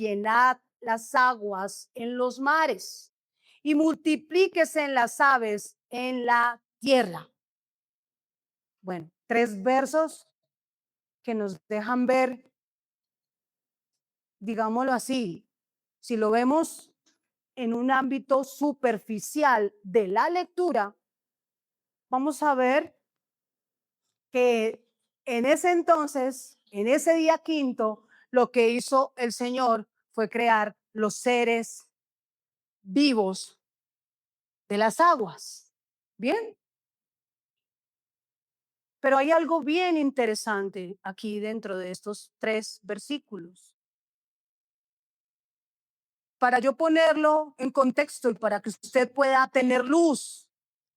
llenad las aguas en los mares y multiplíquese en las aves en la tierra. Bueno, 3 versos que nos dejan ver, digámoslo así, si lo vemos en un ámbito superficial de la lectura, vamos a ver que en ese entonces, en ese día quinto, lo que hizo el Señor fue crear los seres vivos de las aguas. ¿Bien? Pero hay algo bien interesante aquí dentro de estos 3 versículos. Para yo ponerlo en contexto y para que usted pueda tener luz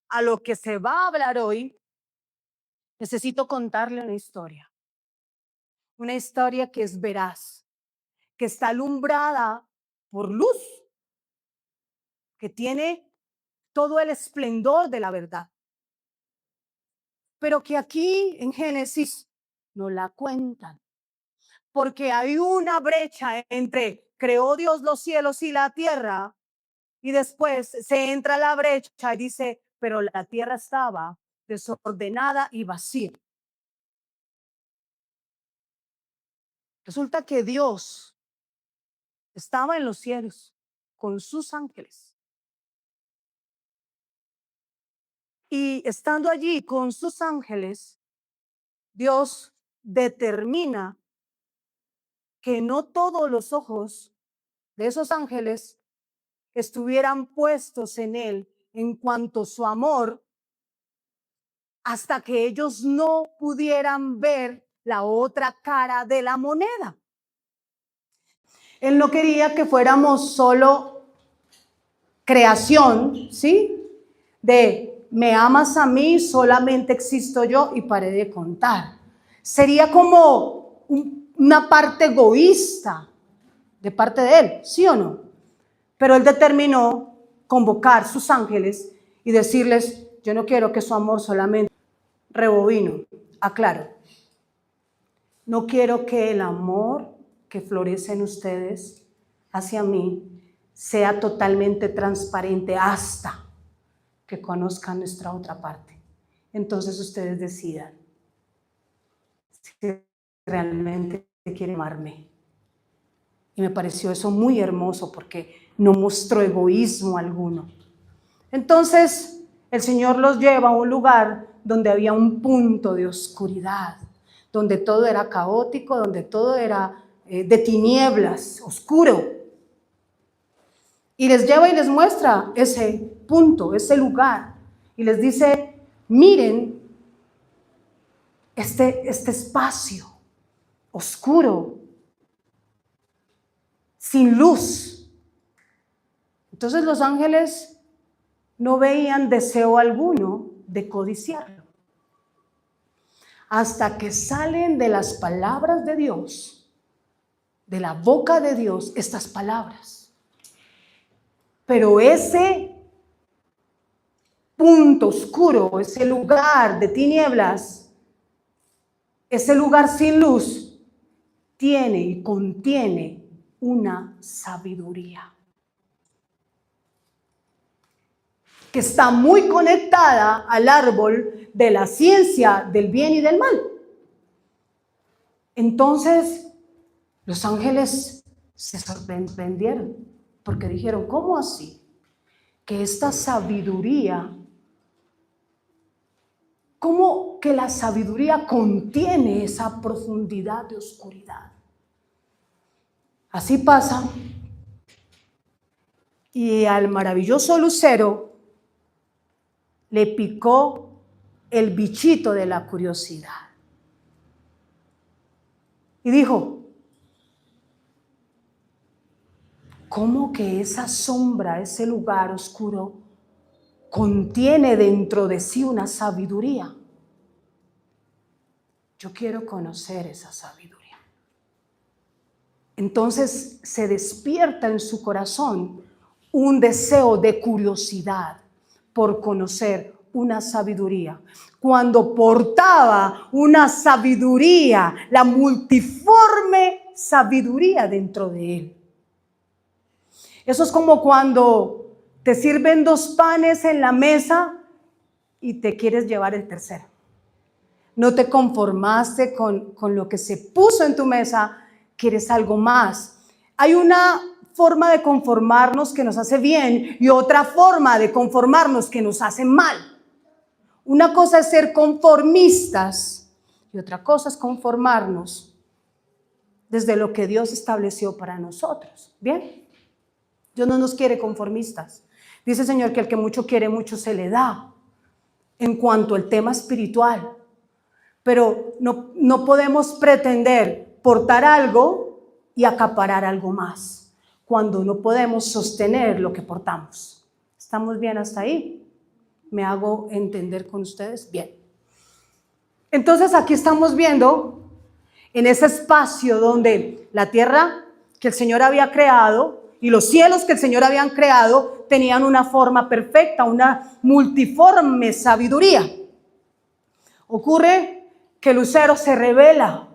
a lo que se va a hablar hoy, necesito contarle una historia que es veraz, que está alumbrada por luz, que tiene todo el esplendor de la verdad, pero que aquí en Génesis no la cuentan, porque hay una brecha entre creó Dios los cielos y la tierra, y después se entra la brecha y dice, pero la tierra estaba desordenada y vacía. Resulta que Dios estaba en los cielos con sus ángeles. Y estando allí con sus ángeles, Dios determina que no todos los ojos de esos ángeles estuvieran puestos en él en cuanto a su amor, hasta que ellos no pudieran ver la otra cara de la moneda. Él no quería que fuéramos solo creación, ¿sí? De me amas a mí, solamente existo yo y paré de contar. Sería como una parte egoísta de parte de él, ¿sí o no? Pero él determinó convocar sus ángeles y decirles, yo no quiero que su amor solamente rebobino, aclaro. No quiero que el amor que florece en ustedes hacia mí sea totalmente transparente hasta que conozcan nuestra otra parte. Entonces ustedes decidan si realmente quieren amarme. Y me pareció eso muy hermoso porque no mostró egoísmo alguno. Entonces el Señor los lleva a un lugar donde había un punto de oscuridad, donde todo era caótico, donde todo era de tinieblas, oscuro. Y les lleva y les muestra ese punto, ese lugar. Y les dice, miren este espacio oscuro, sin luz. Entonces los ángeles no veían deseo alguno de codiciarlo. Hasta que salen de las palabras de Dios, de la boca de Dios, estas palabras. Pero ese punto oscuro, ese lugar de tinieblas, ese lugar sin luz, tiene y contiene una sabiduría que está muy conectada al árbol de la ciencia del bien y del mal. Entonces, los ángeles se sorprendieron porque dijeron, ¿cómo así? Que esta sabiduría, ¿cómo que la sabiduría contiene esa profundidad de oscuridad? Así pasa, y al maravilloso lucero le picó el bichito de la curiosidad. Y dijo, ¿cómo que esa sombra, ese lugar oscuro, contiene dentro de sí una sabiduría? Yo quiero conocer esa sabiduría. Entonces se despierta en su corazón un deseo de curiosidad por conocer una sabiduría. Cuando portaba una sabiduría, la multiforme sabiduría dentro de él. Eso es como cuando te sirven 2 panes en la mesa y te quieres llevar el tercero. No te conformaste con lo que se puso en tu mesa, quieres algo más. Hay una forma de conformarnos que nos hace bien y otra forma de conformarnos que nos hace mal. Una cosa es ser conformistas y otra cosa es conformarnos desde lo que Dios estableció para nosotros. ¿Bien? Dios no nos quiere conformistas. Dice el Señor que el que mucho quiere, mucho se le da en cuanto al tema espiritual. Pero no podemos pretender portar algo y acaparar algo más cuando no podemos sostener lo que portamos. ¿Estamos bien hasta ahí? ¿Me hago entender con ustedes? Bien. Entonces aquí estamos viendo en ese espacio donde la tierra que el Señor había creado y los cielos que el Señor había creado tenían una forma perfecta, una multiforme sabiduría. Ocurre que Lucero se revela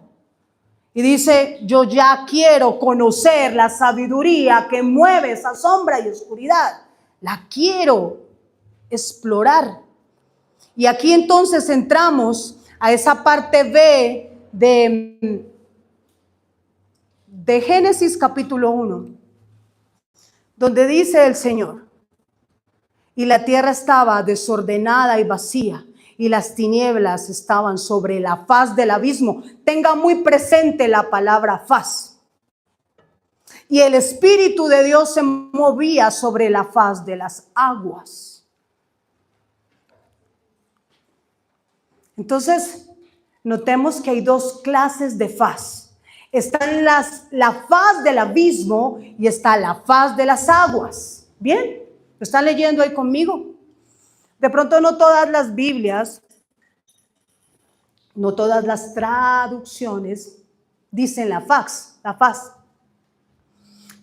y dice: yo ya quiero conocer la sabiduría que mueve esa sombra y oscuridad. La quiero explorar. Y aquí entonces entramos a esa parte B de Génesis capítulo 1, donde dice el Señor: y la tierra estaba desordenada y vacía, y las tinieblas estaban sobre la faz del abismo. Tenga muy presente la palabra faz. Y el Espíritu de Dios se movía sobre la faz de las aguas. Entonces, notemos que hay 2 clases de faz. Está la faz del abismo y está la faz de las aguas. ¿Bien? ¿Lo están leyendo ahí conmigo? De pronto no todas las Biblias, no todas las traducciones dicen la faz.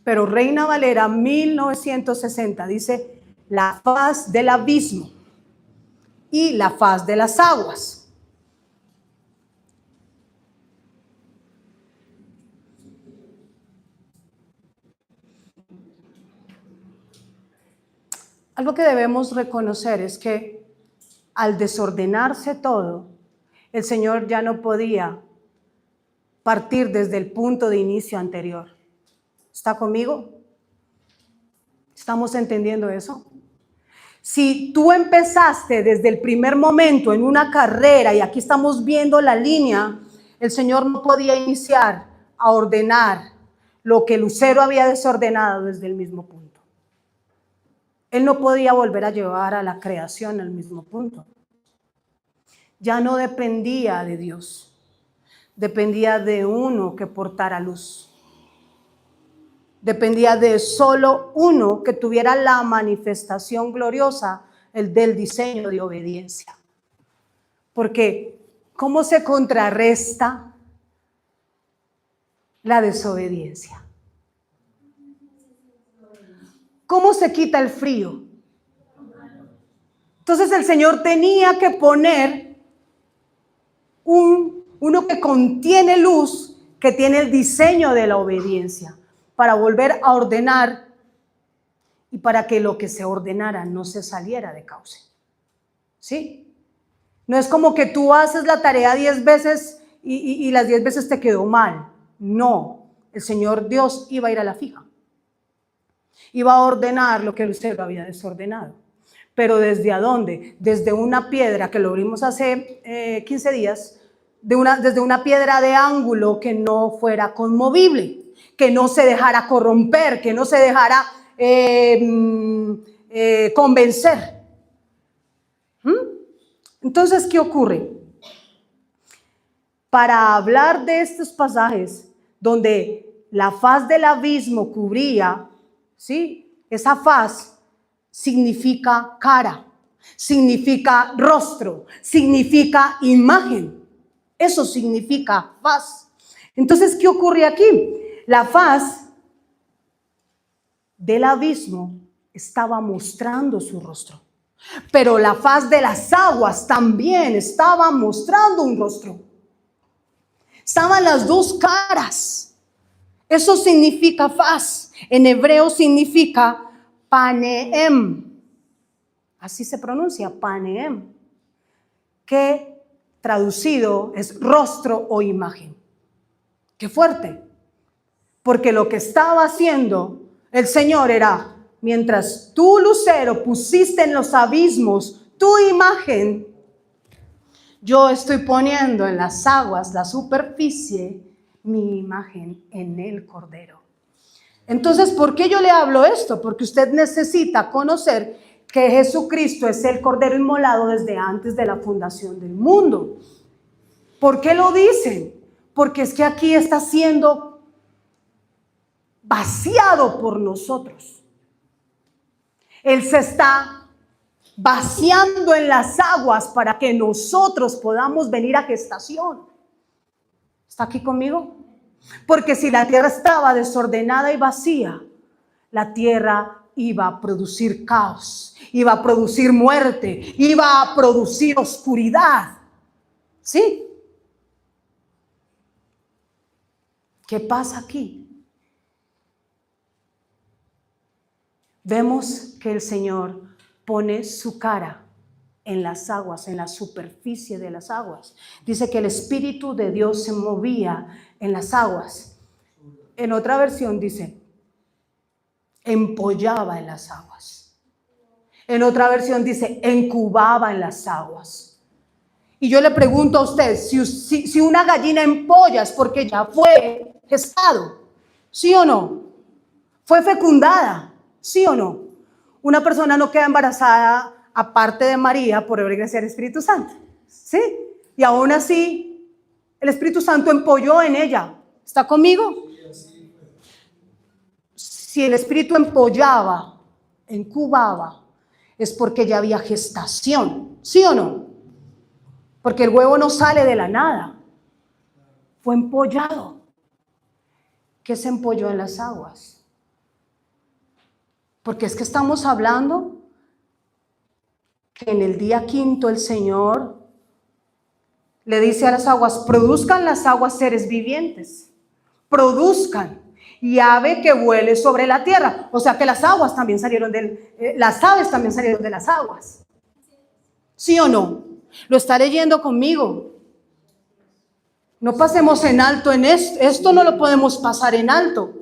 Pero Reina Valera 1960 dice la faz del abismo y la faz de las aguas. Algo que debemos reconocer es que al desordenarse todo, el Señor ya no podía partir desde el punto de inicio anterior. ¿Está conmigo? ¿Estamos entendiendo eso? Si tú empezaste desde el primer momento en una carrera, y aquí estamos viendo la línea, el Señor no podía iniciar a ordenar lo que Lucero había desordenado desde el mismo punto. Él no podía volver a llevar a la creación al mismo punto. Ya no dependía de Dios, dependía de uno que portara luz. Dependía de solo uno que tuviera la manifestación gloriosa, el del diseño de obediencia. Porque, ¿cómo se contrarresta la desobediencia? ¿Cómo se quita el frío? Entonces el Señor tenía que poner uno que contiene luz, que tiene el diseño de la obediencia, para volver a ordenar y para que lo que se ordenara no se saliera de cauce. ¿Sí? No es como que tú haces la tarea 10 veces y las 10 veces te quedó mal. No, el Señor Dios iba a ir a la fija. Iba a ordenar lo que usted había desordenado. Pero ¿desde a dónde? Desde una piedra, que lo vimos hace 15 días, desde una piedra de ángulo que no fuera conmovible, que no se dejara corromper, que no se dejara convencer. Entonces, ¿qué ocurre? Para hablar de estos pasajes donde la faz del abismo cubría, ¿sí? Esa faz significa cara, significa rostro, significa imagen. Eso significa faz. Entonces, ¿qué ocurre aquí? La faz del abismo estaba mostrando su rostro, pero la faz de las aguas también estaba mostrando un rostro. Estaban las 2 caras. Eso significa faz. En hebreo significa paneem. Así se pronuncia, paneem. Que traducido es rostro o imagen. ¡Qué fuerte! Porque lo que estaba haciendo el Señor era, mientras tú, lucero, pusiste en los abismos tu imagen, yo estoy poniendo en las aguas, la superficie, mi imagen en el Cordero. Entonces, ¿por qué yo le hablo esto? Porque usted necesita conocer que Jesucristo es el Cordero inmolado desde antes de la fundación del mundo. ¿Por qué lo dicen? Porque es que aquí está siendo vaciado por nosotros. Él se está vaciando en las aguas para que nosotros podamos venir a gestación. ¿Está aquí conmigo? Porque si la tierra estaba desordenada y vacía, la tierra iba a producir caos, iba a producir muerte, iba a producir oscuridad. ¿Sí? ¿Qué pasa aquí? Vemos que el Señor pone su cara en las aguas, en la superficie de las aguas. Dice que el Espíritu de Dios se movía en las aguas. En otra versión dice, empollaba en las aguas. En otra versión dice, incubaba en las aguas. Y yo le pregunto a usted, si una gallina empolla es porque ya fue gestado, ¿sí o no? Fue fecundada, ¿sí o no? Una persona no queda embarazada aparte de María por obra y gracia del Espíritu Santo, ¿sí? Y aún así, el Espíritu Santo empolló en ella. ¿Está conmigo? Si el Espíritu empollaba, incubaba, es porque ya había gestación, ¿sí o no? Porque el huevo no sale de la nada, fue empollado. ¿Qué se empolló en las aguas? Porque es que estamos hablando que en el día quinto el Señor le dice a las aguas, produzcan las aguas seres vivientes, produzcan, y ave que vuele sobre la tierra. O sea que las aguas también salieron las aves también salieron de las aguas. ¿Sí o no? Lo está leyendo conmigo. No pasemos en alto en esto. Esto no lo podemos pasar en alto.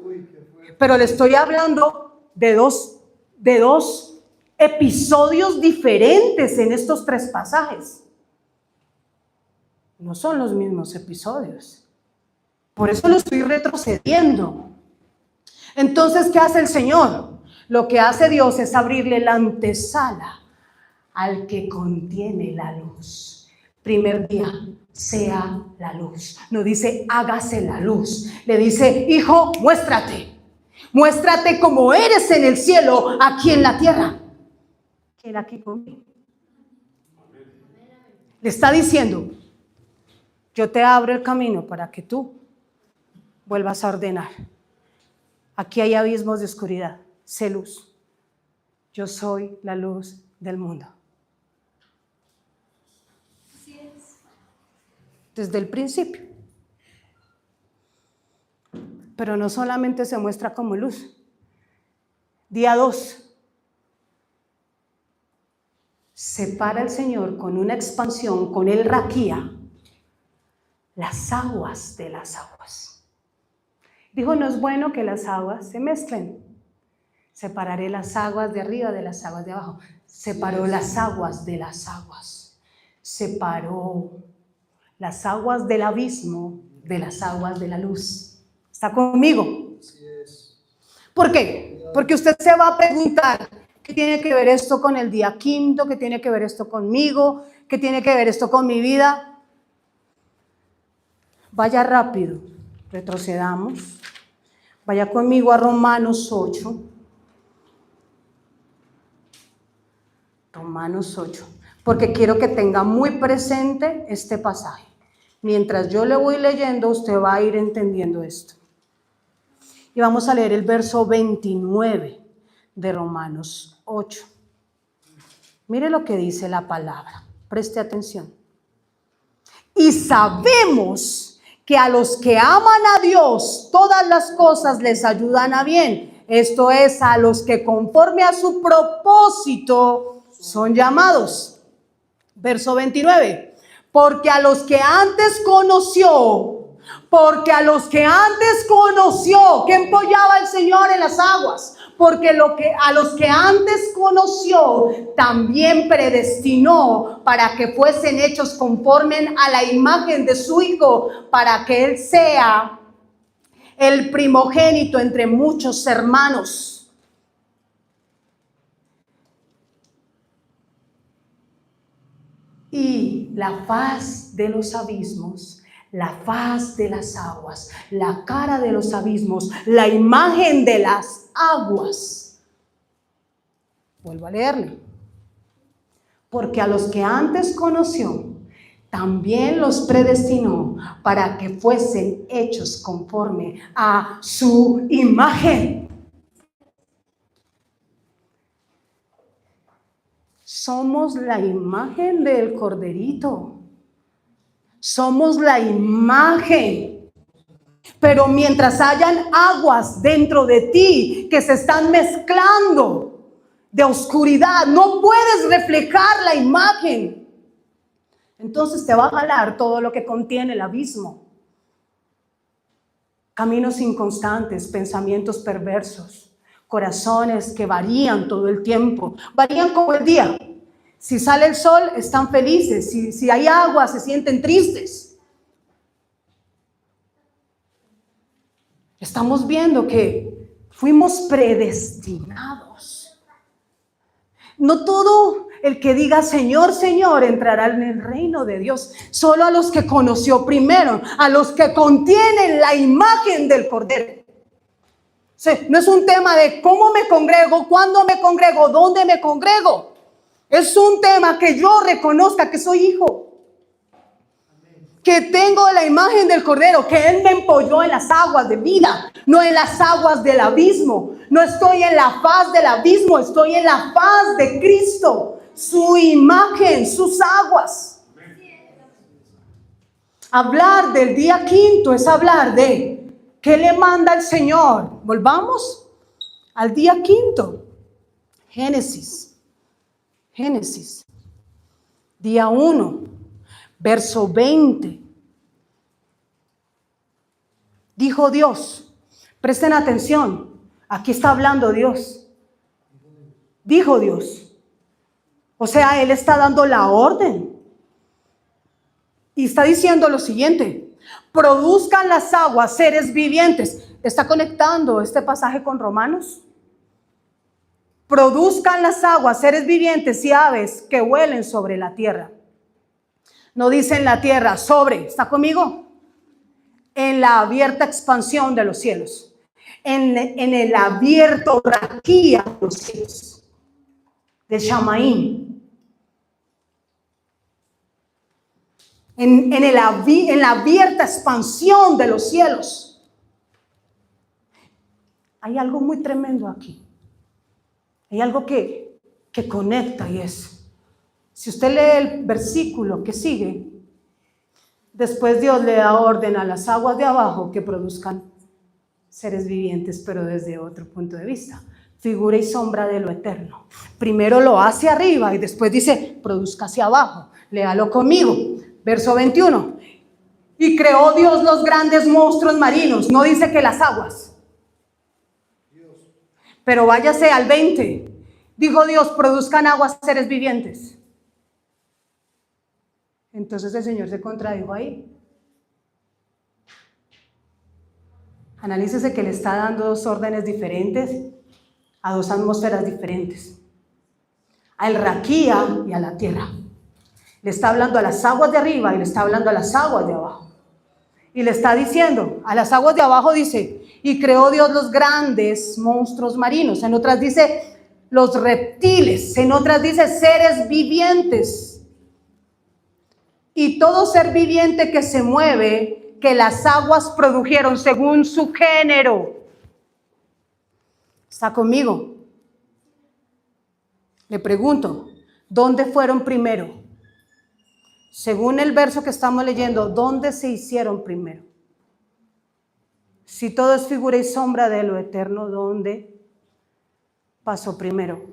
Pero le estoy hablando de dos episodios diferentes en estos tres pasajes. No son los mismos episodios. Por eso lo estoy retrocediendo. Entonces, ¿qué hace el Señor? Lo que hace Dios es abrirle la antesala al que contiene la luz. Primer día, sea la luz. No dice, hágase la luz. Le dice, hijo, muéstrate. Muéstrate como eres en el cielo, aquí en la tierra. ¿Quién aquí conmigo? Le está diciendo, yo te abro el camino para que tú vuelvas a ordenar. Aquí hay abismos de oscuridad. Sé luz. Yo soy la luz del mundo. Así es. Desde el principio. Pero no solamente se muestra como luz. Día 2. Separa el Señor con una expansión, con el raquía, las aguas de las aguas. Dijo, no es bueno que las aguas se mezclen. Separaré las aguas de arriba de las aguas de abajo. Separó las aguas de las aguas. Separó las aguas del abismo de las aguas de la luz. ¿Está conmigo? ¿Por qué? Porque usted se va a preguntar, ¿qué tiene que ver esto con el día quinto? ¿Qué tiene que ver esto conmigo? ¿Qué tiene que ver esto con mi vida? Vaya rápido, retrocedamos. Vaya conmigo a Romanos 8. Romanos 8. Porque quiero que tenga muy presente este pasaje. Mientras yo le voy leyendo, usted va a ir entendiendo esto. Y vamos a leer el verso 29 de Romanos 8. Mire lo que dice la palabra. Preste atención. Y sabemos que a los que aman a Dios, todas las cosas les ayudan a bien. Esto es, a los que conforme a su propósito son llamados. Verso 29. Porque a los que antes conoció, ¿quién apoyaba al Señor en las aguas? Porque a los que antes conoció, también predestinó para que fuesen hechos conforme a la imagen de su Hijo, para que Él sea el primogénito entre muchos hermanos. Y la faz de los abismos, la faz de las aguas, la cara de los abismos, la imagen de las aguas. Vuelvo a leerle. Porque a los que antes conoció, también los predestinó para que fuesen hechos conforme a su imagen. Somos la imagen del Corderito. Somos la imagen. Pero mientras hayan aguas dentro de ti que se están mezclando de oscuridad, no puedes reflejar la imagen. Entonces te va a jalar todo lo que contiene el abismo. Caminos inconstantes, pensamientos perversos, corazones que varían todo el tiempo, varían como el día. Si sale el sol, están felices. Si hay agua, se sienten tristes. Estamos viendo que fuimos predestinados. No todo el que diga Señor, Señor entrará en el reino de Dios. Solo a los que conoció primero, a los que contienen la imagen del Cordero. No es un tema de cómo me congrego, cuándo me congrego, dónde me congrego. Es un tema que yo reconozca que soy hijo. Que tengo la imagen del Cordero, que Él me empolló en las aguas de vida, no en las aguas del abismo. No estoy en la faz del abismo, estoy en la faz de Cristo. Su imagen, sus aguas. Hablar del día quinto es hablar de ¿qué le manda el Señor? Volvamos al día quinto. Génesis. Día 1, verso 20. Dijo Dios, presten atención, aquí está hablando Dios. Dijo Dios. O sea, Él está dando la orden. Y está diciendo lo siguiente: produzcan las aguas seres vivientes. ¿Está conectando este pasaje con Romanos? Produzcan las aguas seres vivientes y aves que vuelen sobre la tierra. No dice en la tierra, sobre, ¿está conmigo? En la abierta expansión de los cielos. En el abierto raquía de los cielos. De Shamaim. En la abierta expansión de los cielos. Hay algo muy tremendo aquí. Hay algo que conecta y es, si usted lee el versículo que sigue, después Dios le da orden a las aguas de abajo que produzcan seres vivientes, pero desde otro punto de vista, figura y sombra de lo eterno. Primero lo hace arriba y después dice, produzca hacia abajo. Léalo conmigo, verso 21. Y creó Dios los grandes monstruos marinos, no dice que las aguas. Pero váyase al 20. Dijo Dios, produzcan aguas seres vivientes. Entonces el Señor se contradijo ahí. Analícese que le está dando dos órdenes diferentes a dos atmósferas diferentes. Al raquía y a la tierra. Le está hablando a las aguas de arriba y le está hablando a las aguas de abajo. Y le está diciendo, a las aguas de abajo dice, y creó Dios los grandes monstruos marinos. En otras dice los reptiles, en otras dice seres vivientes. Y todo ser viviente que se mueve, que las aguas produjeron según su género. ¿Está conmigo? Le pregunto, ¿dónde fueron primero? Según el verso que estamos leyendo, ¿dónde se hicieron primero? Si todo es figura y sombra de lo eterno, ¿dónde pasó primero?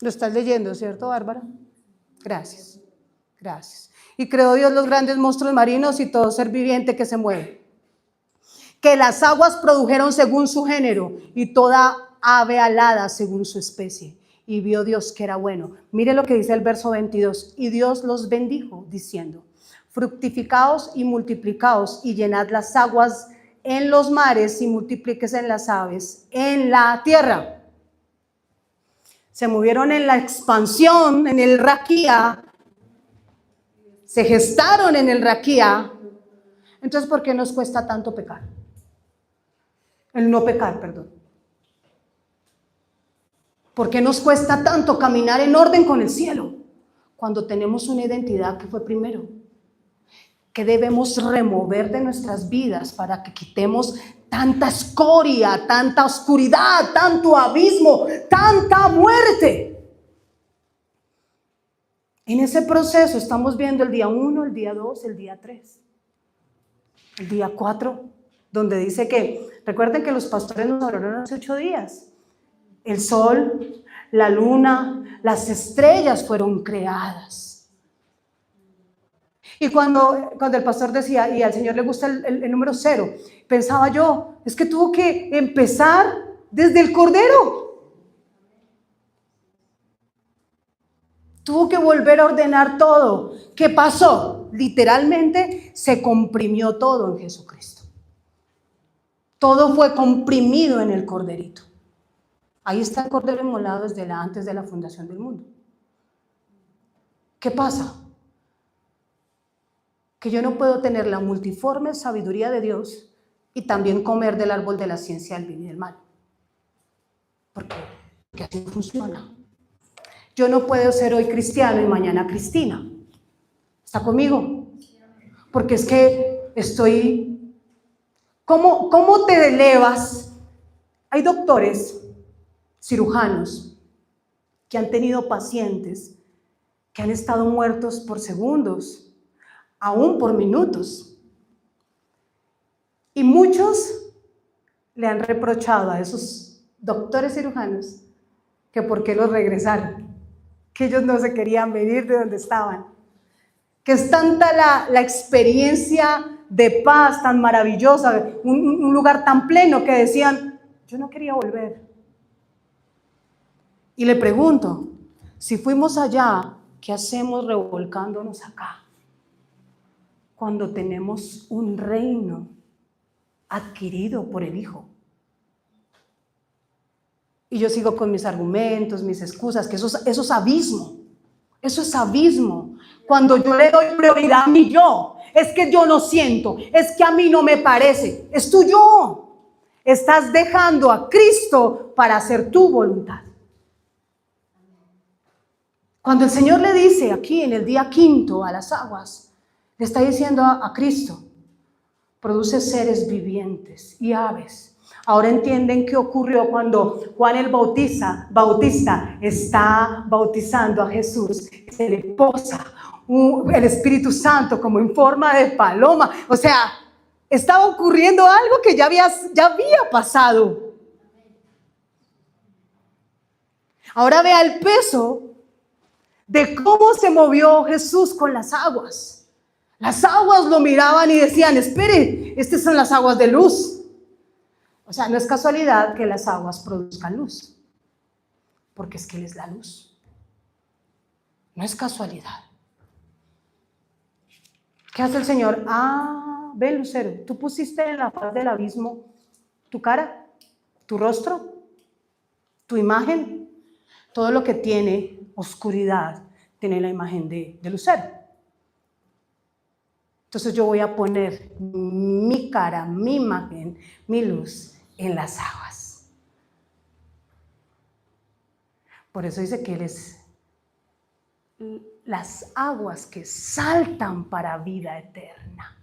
Lo estás leyendo, ¿cierto, Bárbara? Gracias, gracias. Y creó Dios los grandes monstruos marinos y todo ser viviente que se mueve. Que las aguas produjeron según su género y toda ave alada según su especie. Y vio Dios que era bueno. Mire lo que dice el verso 22. Y Dios los bendijo diciendo: fructificaos y multiplicaos y llenad las aguas en los mares y multiplíquese en las aves en la tierra. Se movieron en la expansión, en el raquía, se gestaron en el raquía. Entonces, ¿por qué nos cuesta tanto pecar? El no pecar, perdón. ¿Por qué nos cuesta tanto caminar en orden con el cielo cuando tenemos una identidad que fue primero? ¿Qué debemos remover de nuestras vidas para que quitemos tanta escoria, tanta oscuridad, tanto abismo, tanta muerte? En ese proceso estamos viendo el día 1, el día 2, el día 3, el día 4, donde dice que, recuerden que los pastores nos hablaron hace 8 días. El sol, la luna, las estrellas fueron creadas. Y cuando el pastor decía, y al Señor le gusta el número 0, pensaba yo, es que tuvo que empezar desde el Cordero. Tuvo que volver a ordenar todo. ¿Qué pasó? Literalmente se comprimió todo en Jesucristo. Todo fue comprimido en el Corderito. Ahí está el Cordero inmolado desde antes de la fundación del mundo. ¿Qué pasa? Que yo no puedo tener la multiforme sabiduría de Dios y también comer del árbol de la ciencia del bien y del mal. Porque así funciona. Yo no puedo ser hoy cristiano y mañana Cristina. ¿Está conmigo? Porque es que estoy... ¿Cómo te elevas? Hay doctores, cirujanos, que han tenido pacientes que han estado muertos por segundos, aún por minutos. Y muchos le han reprochado a esos doctores cirujanos que por qué los regresaron, que ellos no se querían venir de donde estaban, que es tanta la experiencia de paz tan maravillosa, un lugar tan pleno que decían, yo no quería volver. Y le pregunto, si fuimos allá, ¿qué hacemos revolcándonos acá? Cuando tenemos un reino adquirido por el Hijo. Y yo sigo con mis argumentos, mis excusas, que eso es abismo. Eso es abismo. Cuando yo le doy prioridad a mi yo, es que yo no siento, es que a mí no me parece, es tu yo. Estás dejando a Cristo para hacer tu voluntad. Cuando el Señor le dice aquí en el día 5 a las aguas, le está diciendo a Cristo, produce seres vivientes y aves. Ahora entienden qué ocurrió cuando Juan el Bautista está bautizando a Jesús. Se le posa el Espíritu Santo como en forma de paloma. O sea, estaba ocurriendo algo que ya había pasado. Ahora vea el peso de cómo se movió Jesús con las aguas. Las aguas lo miraban y decían, espere, estas son las aguas de luz. O sea, no es casualidad que las aguas produzcan luz, porque es que Él es la luz. No es casualidad. ¿Qué hace el Señor? Ve, Lucero, tú pusiste en la faz del abismo tu cara, tu rostro, tu imagen. Todo lo que tiene oscuridad tiene la imagen de Lucero. Entonces yo voy a poner mi cara, mi imagen, mi luz en las aguas. Por eso dice que Él es las aguas que saltan para vida eterna.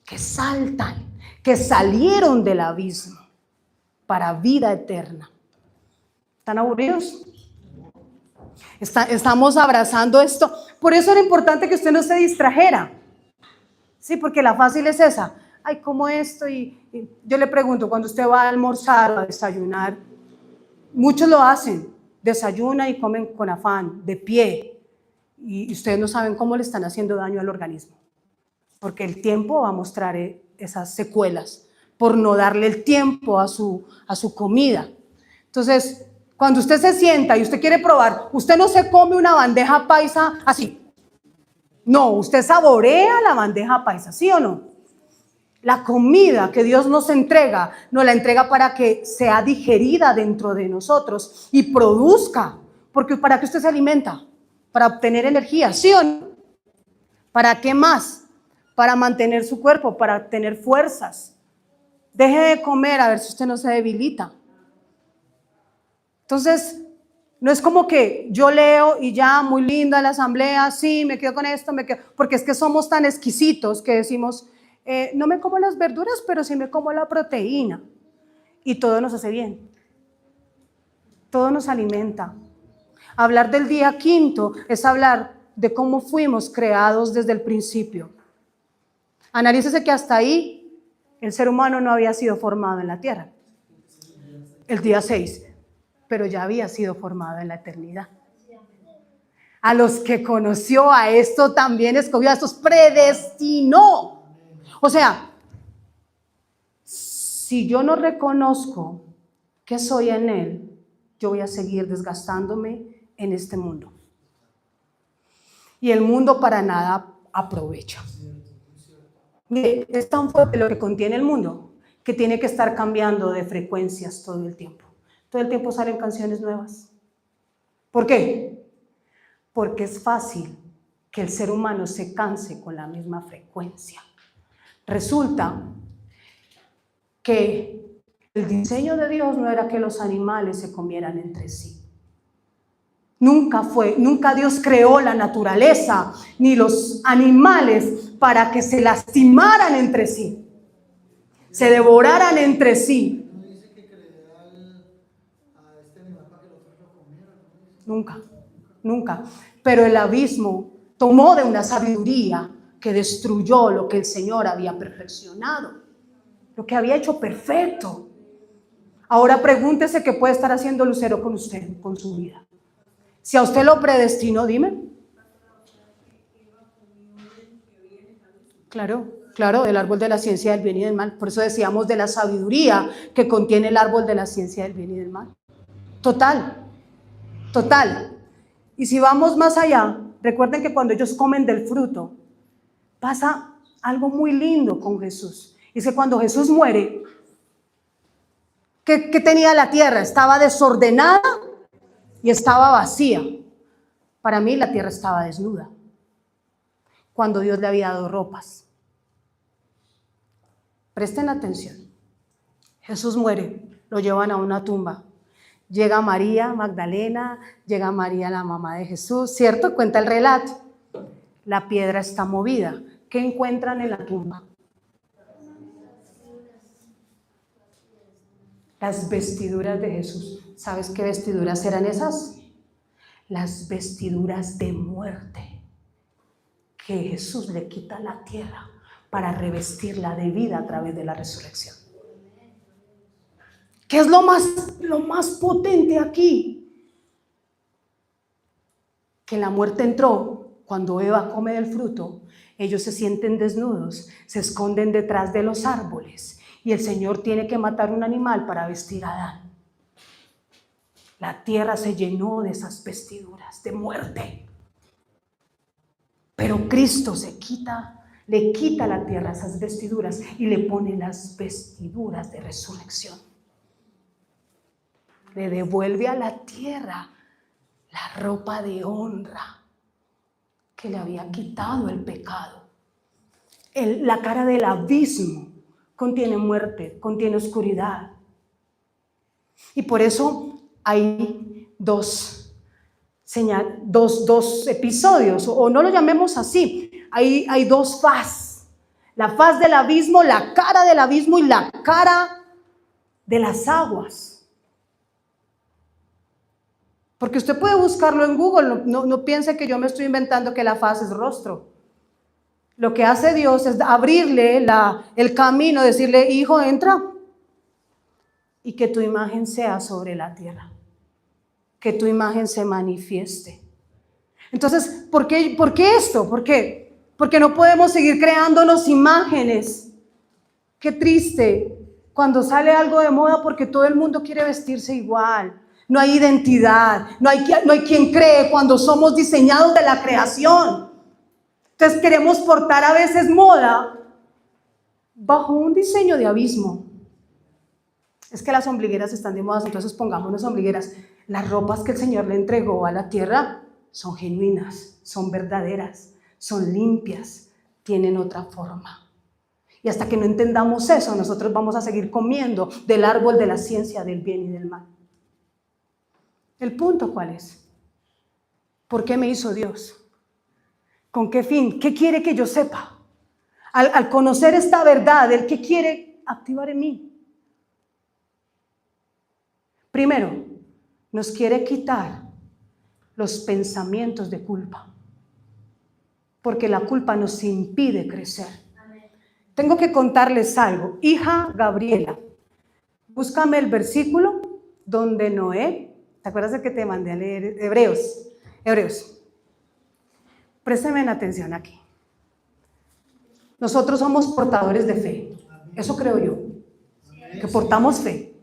Que saltan, que salieron del abismo para vida eterna. ¿Están aburridos? Estamos abrazando esto. Por eso era importante que usted no se distrajera. Sí, porque la fácil es esa. Ay, ¿cómo esto? Y yo le pregunto, cuando usted va a almorzar o a desayunar, muchos lo hacen, desayunan y comen con afán, de pie, y ustedes no saben cómo le están haciendo daño al organismo, porque el tiempo va a mostrar esas secuelas, por no darle el tiempo a su comida. Entonces, cuando usted se sienta y usted quiere probar, usted no se come una bandeja paisa así. No, usted saborea la bandeja paisa, ¿sí o no? La comida que Dios nos la entrega para que sea digerida dentro de nosotros y produzca. Porque ¿para qué usted se alimenta? Para obtener energía, ¿sí o no? ¿Para qué más? Para mantener su cuerpo, para tener fuerzas. Deje de comer a ver si usted no se debilita. Entonces, no es como que yo leo y ya, muy linda la asamblea, sí, me quedo con esto, porque es que somos tan exquisitos que decimos, no me como las verduras, pero sí me como la proteína. Y todo nos hace bien. Todo nos alimenta. Hablar del día quinto es hablar de cómo fuimos creados desde el principio. Analícese que hasta ahí el ser humano no había sido formado en la tierra. El día 6, pero ya había sido formado en la eternidad. A los que conoció, a esto también escogió, a estos predestinó. O sea, si yo no reconozco que soy en Él, yo voy a seguir desgastándome en este mundo. Y el mundo para nada aprovecha. Mire, es tan fuerte lo que contiene el mundo que tiene que estar cambiando de frecuencias todo el tiempo. Todo el tiempo salen canciones nuevas. ¿Por qué? Porque es fácil que el ser humano se canse con la misma frecuencia. Resulta que el diseño de Dios no era que los animales se comieran entre sí. Nunca Dios creó la naturaleza ni los animales para que se lastimaran entre sí, se devoraran entre sí. ¿No dice que creó a este animal para que los otros lo comieran? Nunca. Pero el abismo tomó de una sabiduría que destruyó lo que el Señor había perfeccionado, lo que había hecho perfecto. Ahora pregúntese qué puede estar haciendo Lucero con usted, con su vida. Si a usted lo predestinó, dime. Claro, el árbol de la ciencia del bien y del mal. Por eso decíamos de la sabiduría que contiene el árbol de la ciencia del bien y del mal. Total. Y si vamos más allá, recuerden que cuando ellos comen del fruto, pasa algo muy lindo con Jesús. Es que cuando Jesús muere, ¿qué tenía la tierra? Estaba desordenada y estaba vacía. Para mí la tierra estaba desnuda, cuando Dios le había dado ropas. Presten atención. Jesús muere, lo llevan a una tumba. Llega María Magdalena, llega María la mamá de Jesús, ¿cierto? Cuenta el relato. La piedra está movida. ¿Qué encuentran en la tumba? Las vestiduras de Jesús. ¿Sabes qué vestiduras eran esas? Las vestiduras de muerte que Jesús le quita a la tierra para revestirla de vida a través de la resurrección. ¿Qué es lo más potente aquí? Que la muerte entró cuando Eva come del fruto. Ellos se sienten desnudos, se esconden detrás de los árboles y el Señor tiene que matar un animal para vestir a Adán. La tierra se llenó de esas vestiduras de muerte. Pero Cristo le quita a la tierra esas vestiduras y le pone las vestiduras de resurrección. Le devuelve a la tierra la ropa de honra que le había quitado el pecado. La cara del abismo contiene muerte, contiene oscuridad. Y por eso hay dos episodios, o no lo llamemos así, hay dos faz. La faz del abismo, la cara del abismo y la cara de las aguas. Porque usted puede buscarlo en Google, no piense que yo me estoy inventando que la faz es rostro. Lo que hace Dios es abrirle el camino, decirle, hijo, entra, y que tu imagen sea sobre la tierra, que tu imagen se manifieste. Entonces, ¿por qué esto? ¿Por qué? Porque no podemos seguir creándonos imágenes. Qué triste cuando sale algo de moda porque todo el mundo quiere vestirse igual. No hay identidad, no hay quien cree cuando somos diseñados de la creación. Entonces queremos portar a veces moda bajo un diseño de abismo. Es que las ombligueras están de moda, entonces pongámonos ombligueras. Las ropas que el Señor le entregó a la tierra son genuinas, son verdaderas, son limpias, tienen otra forma. Y hasta que no entendamos eso, nosotros vamos a seguir comiendo del árbol de la ciencia del bien y del mal. ¿El punto cuál es? ¿Por qué me hizo Dios? ¿Con qué fin? ¿Qué quiere que yo sepa? Al conocer esta verdad, ¿el qué quiere activar en mí? Primero, nos quiere quitar los pensamientos de culpa, porque la culpa nos impide crecer. Tengo que contarles algo. Hija Gabriela, búscame el versículo donde Noé, ¿te acuerdas de que te mandé a leer? Hebreos. Préstenme atención aquí. Nosotros somos portadores de fe. Eso creo yo. Que portamos fe.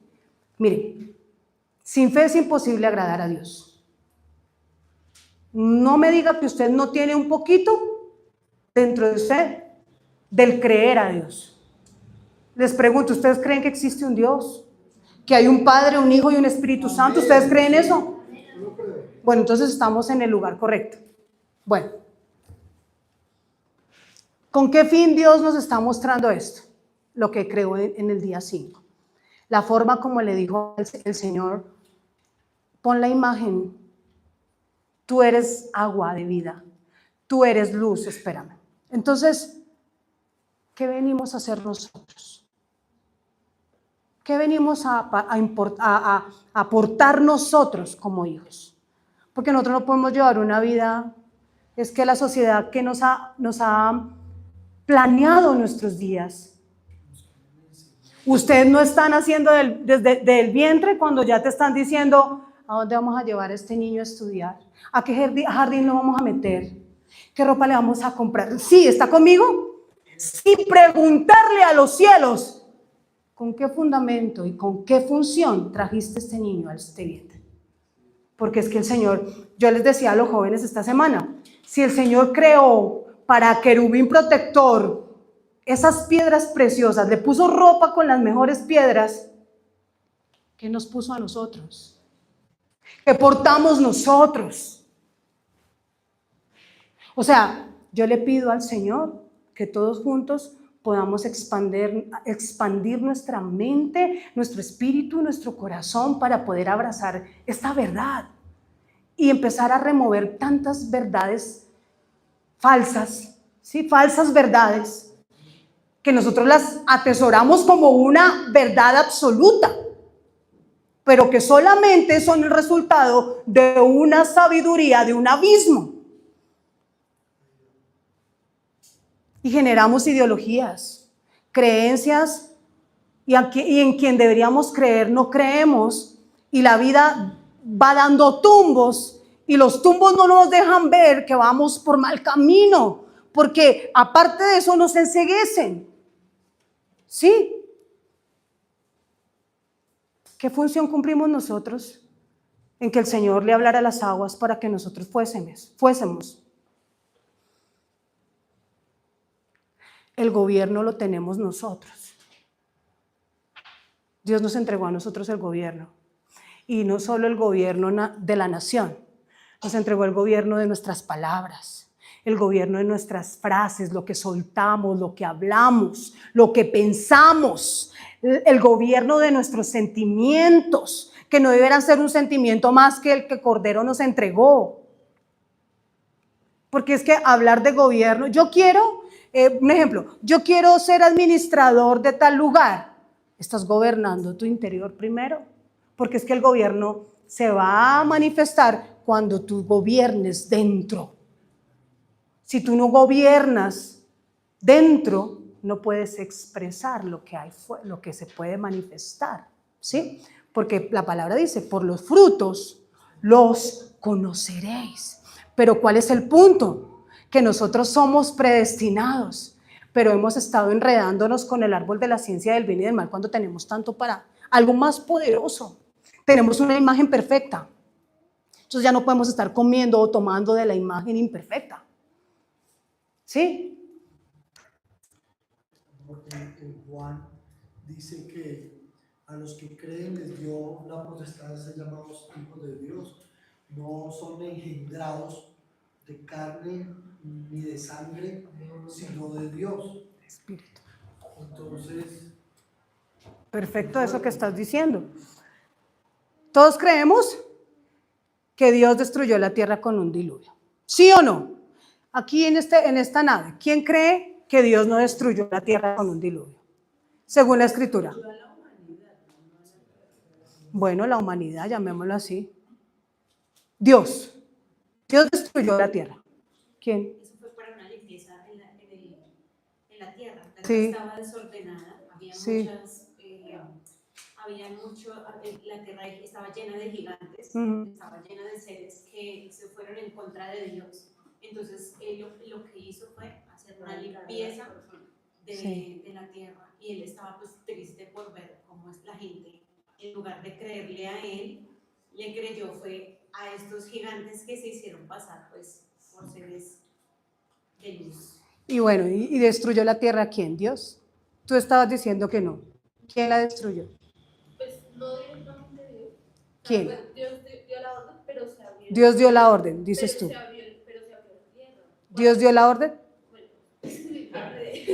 Miren, sin fe es imposible agradar a Dios. No me diga que usted no tiene un poquito dentro de usted del creer a Dios. Les pregunto, ¿ustedes creen que existe un Dios? ¿Que hay un Padre, un Hijo y un Espíritu Santo? ¿Ustedes creen eso? Bueno, entonces estamos en el lugar correcto. Bueno, ¿con qué fin Dios nos está mostrando esto? Lo que creó en el día 5. La forma como le dijo el Señor, pon la imagen, tú eres agua de vida, tú eres luz, espérame. Entonces, ¿qué venimos a hacer nosotros? ¿Qué venimos a aportar nosotros como hijos? Porque nosotros no podemos llevar una vida, es que la sociedad que nos ha planeado nuestros días. Ustedes no están haciendo desde el vientre cuando ya te están diciendo, ¿a dónde vamos a llevar a este niño a estudiar? ¿A qué jardín lo vamos a meter? ¿Qué ropa le vamos a comprar? ¿Sí? ¿Está conmigo? Sin preguntarle a los cielos, ¿con qué fundamento y con qué función trajiste este niño a este vientre? Porque es que el Señor, yo les decía a los jóvenes esta semana, si el Señor creó para querubín protector esas piedras preciosas, le puso ropa con las mejores piedras, ¿qué nos puso a nosotros? ¿Qué portamos nosotros? O sea, yo le pido al Señor que todos juntos podamos expandir nuestra mente, nuestro espíritu, nuestro corazón para poder abrazar esta verdad y empezar a remover tantas verdades falsas, ¿sí? Falsas verdades que nosotros las atesoramos como una verdad absoluta, pero que solamente son el resultado de una sabiduría, de un abismo. Y generamos ideologías, creencias, y en quien deberíamos creer no creemos, y la vida va dando tumbos, y los tumbos no nos dejan ver que vamos por mal camino, porque aparte de eso nos enceguecen. ¿Sí? ¿Qué función cumplimos nosotros? En que el Señor le hablara a las aguas para que nosotros fuésemos. El gobierno lo tenemos nosotros. Dios nos entregó a nosotros el gobierno. Y no solo el gobierno de la nación, nos entregó el gobierno de nuestras palabras, el gobierno de nuestras frases, lo que soltamos, lo que hablamos, lo que pensamos, el gobierno de nuestros sentimientos, que no deberán ser un sentimiento más que el que Cordero nos entregó. Porque es que hablar de gobierno, yo quiero, un ejemplo, yo quiero ser administrador de tal lugar. ¿Estás gobernando tu interior primero? Porque es que el gobierno se va a manifestar cuando tú gobiernes dentro. Si tú no gobiernas Dentro no puedes expresar lo que hay, lo que se puede manifestar, ¿sí? Porque la palabra dice, por los frutos los conoceréis. Pero ¿cuál es el punto? Que nosotros somos predestinados, pero hemos estado enredándonos con el árbol de la ciencia del bien y del mal cuando tenemos tanto para algo más poderoso. Tenemos una imagen perfecta. Entonces ya no podemos estar comiendo o tomando de la imagen imperfecta. ¿Sí? Porque en Juan dice que a los que creen les dio la potestad de ser llamados hijos de Dios. No son engendrados de carne ni de sangre, sino de Dios. Espíritu. Entonces, Perfecto eso que estás diciendo. Todos creemos que Dios destruyó la tierra con un diluvio. ¿Sí o no? Aquí en esta nave, ¿quién cree que Dios no destruyó la tierra con un diluvio? Según la Escritura. Bueno, la humanidad, llamémoslo así. Dios destruyó la tierra. ¿Quién? Eso fue para una limpieza en la tierra. La tierra Sí. estaba desordenada, había Sí. la tierra estaba llena de gigantes, estaba llena de seres que se fueron en contra de Dios. Entonces él lo que hizo fue hacer una limpieza de la tierra, y él estaba pues triste por ver cómo es la gente, en lugar de creerle a él, le creyó fue a estos gigantes que se hicieron pasar pues por seres de luz. Y bueno, ¿y destruyó la tierra quién? ¿Dios? Tú estabas diciendo que no. ¿Quién la destruyó? Pues no directamente Dios. ¿Quién? Pues Dios dio la orden, pero se abrió. Dios dio la orden, dices tú. Pero se abrió la tierra. ¿Dios dio la orden? Bueno,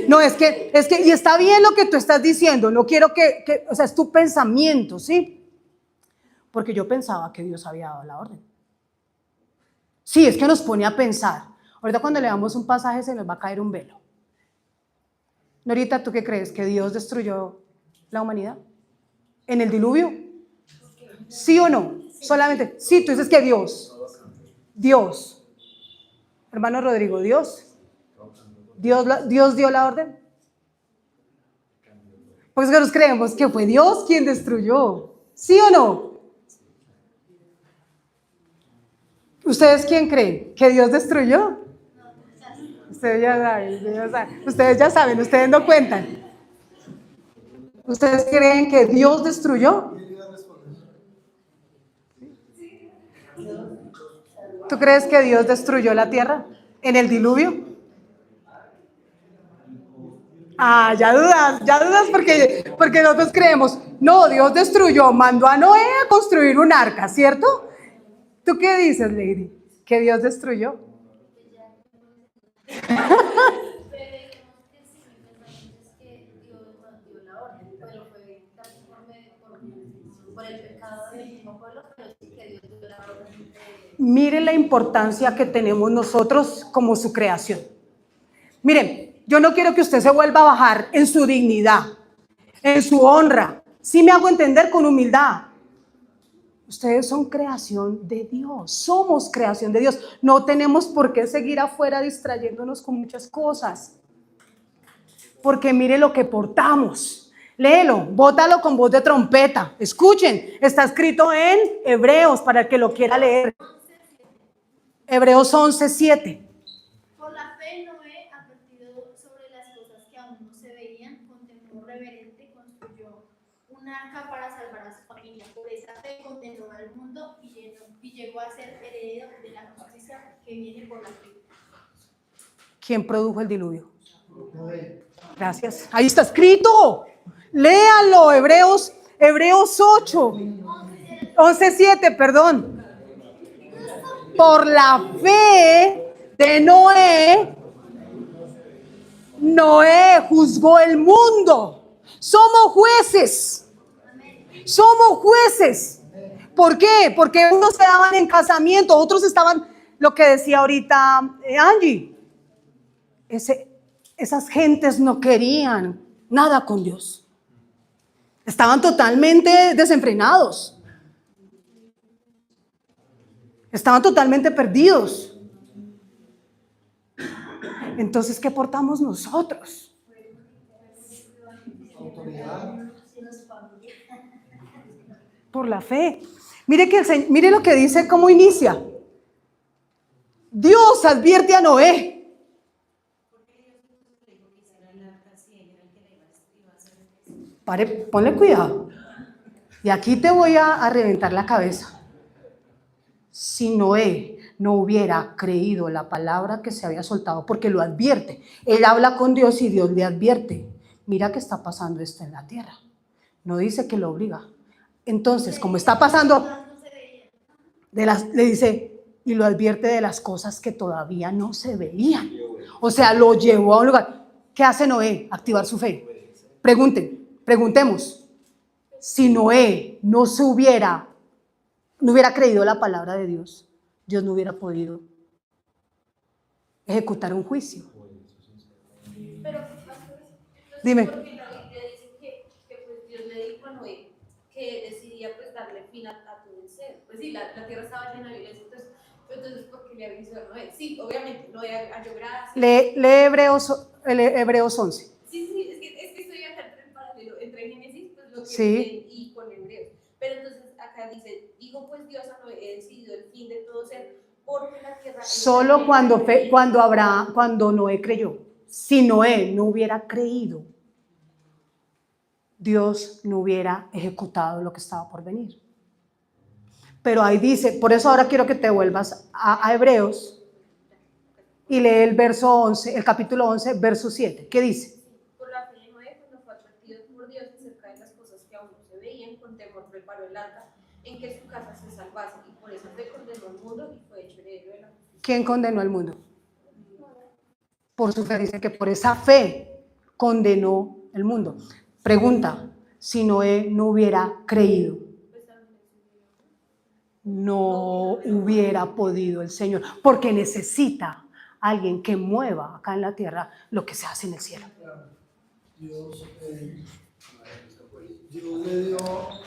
No, es que, y está bien lo que tú estás diciendo, no quiero o sea, es tu pensamiento, ¿sí? Porque yo pensaba que Dios había dado la orden. Sí, es que nos pone a pensar. Ahorita cuando leamos un pasaje se nos va a caer un velo. Norita, ¿tú qué crees? ¿Que Dios destruyó la humanidad? ¿En el diluvio? ¿Sí o no? Solamente, sí, tú dices que Dios. Hermano Rodrigo, Dios dio la orden. Pues que nos creemos que fue Dios quien destruyó. ¿Sí o no? ¿Ustedes quién creen? ¿Que Dios destruyó? Ustedes ya saben, ustedes no cuentan. ¿Ustedes creen que Dios destruyó? ¿Tú crees que Dios destruyó la tierra en el diluvio? Ah, ya dudas porque nosotros creemos, no, Dios destruyó, mandó a Noé a construir un arca, ¿cierto? ¿Tú qué dices, Lady? ¿Que Dios destruyó? pero digamos que sí, mi pensamiento es que Dios nos dio la orden, pero fue casi por el pecado del mismo pueblo, pero sí que Dios dio la orden. Miren la importancia que tenemos nosotros como su creación. Miren, yo no quiero que usted se vuelva a bajar en su dignidad, en su honra. Sí me hago entender con humildad. Ustedes son creación de Dios, somos creación de Dios. No tenemos por qué seguir afuera distrayéndonos con muchas cosas. Porque mire lo que portamos. Léelo, bótalo con voz de trompeta. Escuchen, está escrito en Hebreos para el que lo quiera leer. Hebreos 11:7. Por la fe Noé, advertido sobre las cosas que aún no se veían, con temor reverente construyó un arca para salvar a su familia. Por esa fe condenó al mundo y llegó a ser heredero de la justicia que viene por la fe. ¿Quién produjo el diluvio? Gracias. Ahí está escrito. Léalo, Hebreos 11:7, perdón. Por la fe de Noé juzgó el mundo. Somos jueces. Somos jueces. ¿Por qué? Porque unos se daban en casamiento, otros estaban, lo que decía ahorita Angie. Esas gentes no querían nada con Dios. Estaban totalmente desenfrenados. Estaban totalmente perdidos. Entonces, ¿qué portamos nosotros? Autoridad. Por la fe. Mire, mire lo que dice, cómo inicia. Dios advierte a Noé. Ponle cuidado. Y aquí te voy a reventar la cabeza. Si Noé no hubiera creído la palabra que se había soltado, porque lo advierte, él habla con Dios y Dios le advierte, mira que está pasando esto en la tierra. No dice que lo obliga. Entonces, como está pasando, le dice, y lo advierte de las cosas que todavía no se veían. O sea, lo llevó a un lugar. ¿Qué hace Noé? Activar su fe. Preguntemos, si Noé no hubiera creído la palabra de Dios, Dios no hubiera podido ejecutar un juicio. Pero, Dime. porque la Biblia dice que pues Dios le dijo a Noé que decidía pues darle fin a todo el ser. Pues sí, la tierra estaba llena de violencia, entonces ¿por qué le avisó a Noé? Sí, obviamente, Noé halló gracia. Lee Hebreos 11. Sí, es que estoy acá en paralelo entre Génesis, pues lo que Sí. dice, y con Hebreos. Pero entonces acá dice, dijo pues Dios a Noé, he decidido el fin de todo ser, porque la tierra... Solo cuando Noé creyó. Si Noé no hubiera creído, Dios no hubiera ejecutado lo que estaba por venir. Pero ahí dice, por eso ahora quiero que te vuelvas a Hebreos y lee el verso 11, el capítulo 11, verso 7. ¿Qué dice? Por la fe de Noé, cuando fue advertido por Dios acerca de las cosas que aún no se veían, con temor preparó el arca en que su casa se salvase, y por esa fe condenó al mundo y fue hecho heredero de la justicia. ¿Quién condenó al mundo? Por su fe, dice que por esa fe condenó el mundo. Pregunta, si Noé no hubiera creído, no hubiera podido el Señor, porque necesita alguien que mueva acá en la tierra lo que se hace en el cielo. Dios le dio.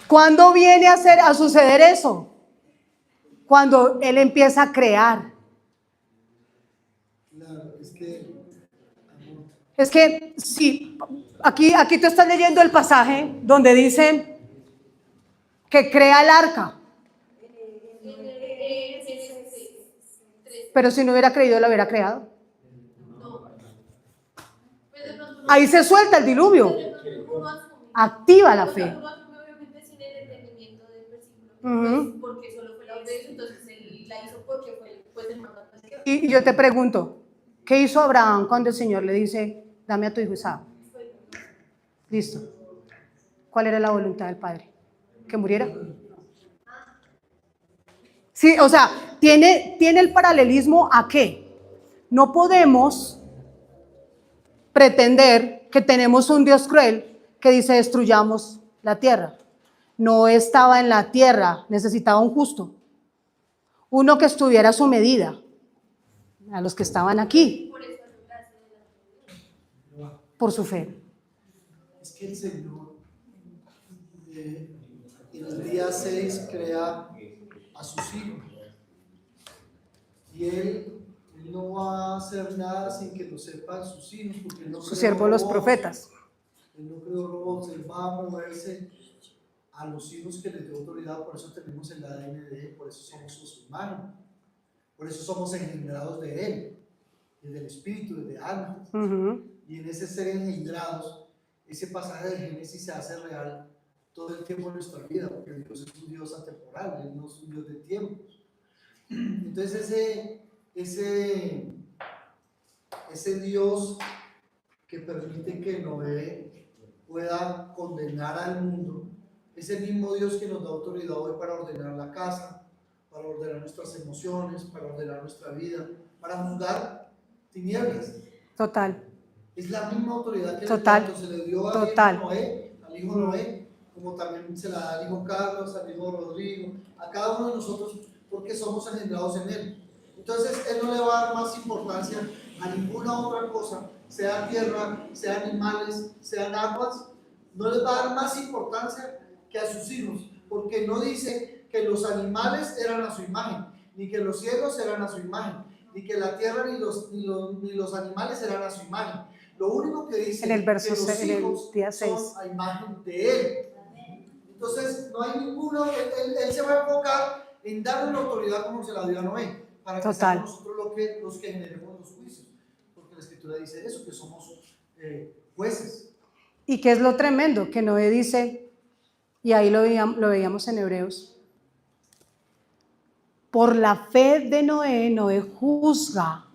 ¿Cuándo viene a suceder eso? Cuando Él empieza a crear. Claro, Es que sí, aquí tú estás leyendo el pasaje donde dice que crea el arca. Pero si no hubiera creído, lo hubiera creado. Ahí se suelta el diluvio. Activa la fe. Porque solo fue la de Dios, entonces él la hizo porque fue pues el mandato de Dios. Y yo te pregunto, ¿qué hizo Abraham cuando el Señor le dice, dame a tu hijo Isaac? Listo. ¿Cuál era la voluntad del Padre? ¿Que muriera? Sí, o sea, tiene el paralelismo a qué. No podemos pretender que tenemos un Dios cruel que dice destruyamos la tierra. No estaba en la tierra, necesitaba un justo. Uno que estuviera a su medida, a los que estaban aquí, por su fe. Es que el Señor en el día 6 crea a sus hijos. Y Él no va a hacer nada sin que lo sepan sus hijos, porque Él no Sus creó siervos los robots. profetas. Él no creó robots, Él va a moverse a los hijos que les dio autoridad, por eso tenemos el ADN de Él, por eso somos su imagen, por eso somos engendrados de Él, desde el Espíritu, desde antes. Y en ese ser engendrados, ese pasaje de Génesis se hace real todo el tiempo de nuestra vida, porque Dios es un Dios atemporal, Él no es un Dios de tiempos. Entonces ese Dios que permite que Noé pueda condenar al mundo, es el mismo Dios que nos da autoridad hoy para ordenar la casa, para ordenar nuestras emociones, para ordenar nuestra vida, para juzgar tinieblas. Total. Es la misma autoridad que se le dio al hijo Noé, como también se la da al hijo Carlos, al hijo Rodrigo, a cada uno de nosotros, porque somos engendrados en Él. Entonces, Él no le va a dar más importancia a ninguna otra cosa, sea tierra, sea animales, sean aguas, no les va a dar más importancia que a sus hijos, porque no dice que los animales eran a su imagen, ni que los cielos eran a su imagen, ni que la tierra ni los animales eran a su imagen. Lo único que dice En el verso que los en el hijos día 6. son a imagen de Él. Entonces, no hay ninguno, él se va a enfocar en darle la autoridad como se la dio a Noé, para que Total. seamos nosotros los que generemos los juicios. Porque la Escritura dice eso, que somos jueces. ¿Y qué es lo tremendo? Que Noé dice, y ahí lo veíamos en Hebreos, por la fe de Noé, Noé juzga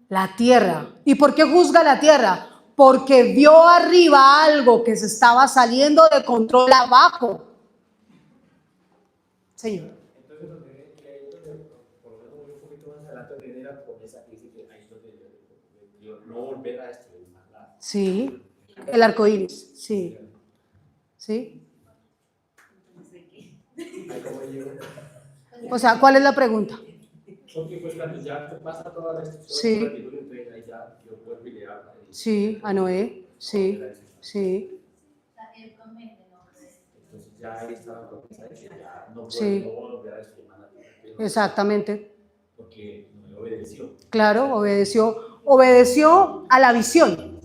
la tierra. ¿Y por qué juzga la tierra? Porque vio arriba algo que se estaba saliendo de control abajo. Señor. Entonces, por lo menos un poquito más adelante, viene la promesa que dice que ahí es donde Dios no volverá a destruir más nada. Sí, el arco iris, sí. ¿Sí? Ahí como llegó. O sea, ¿cuál es la pregunta? Porque pues cuando ya te pasa toda la destrucción, Sí. todo el diluvio, entonces ahí ya Dios vuelve y le habla. Sí, a Noé, sí, sí, Entonces ya ahí está la promesa de que ya no Sí. puede volver a destruir más nada. exactamente. Porque no obedeció. Claro, obedeció a la visión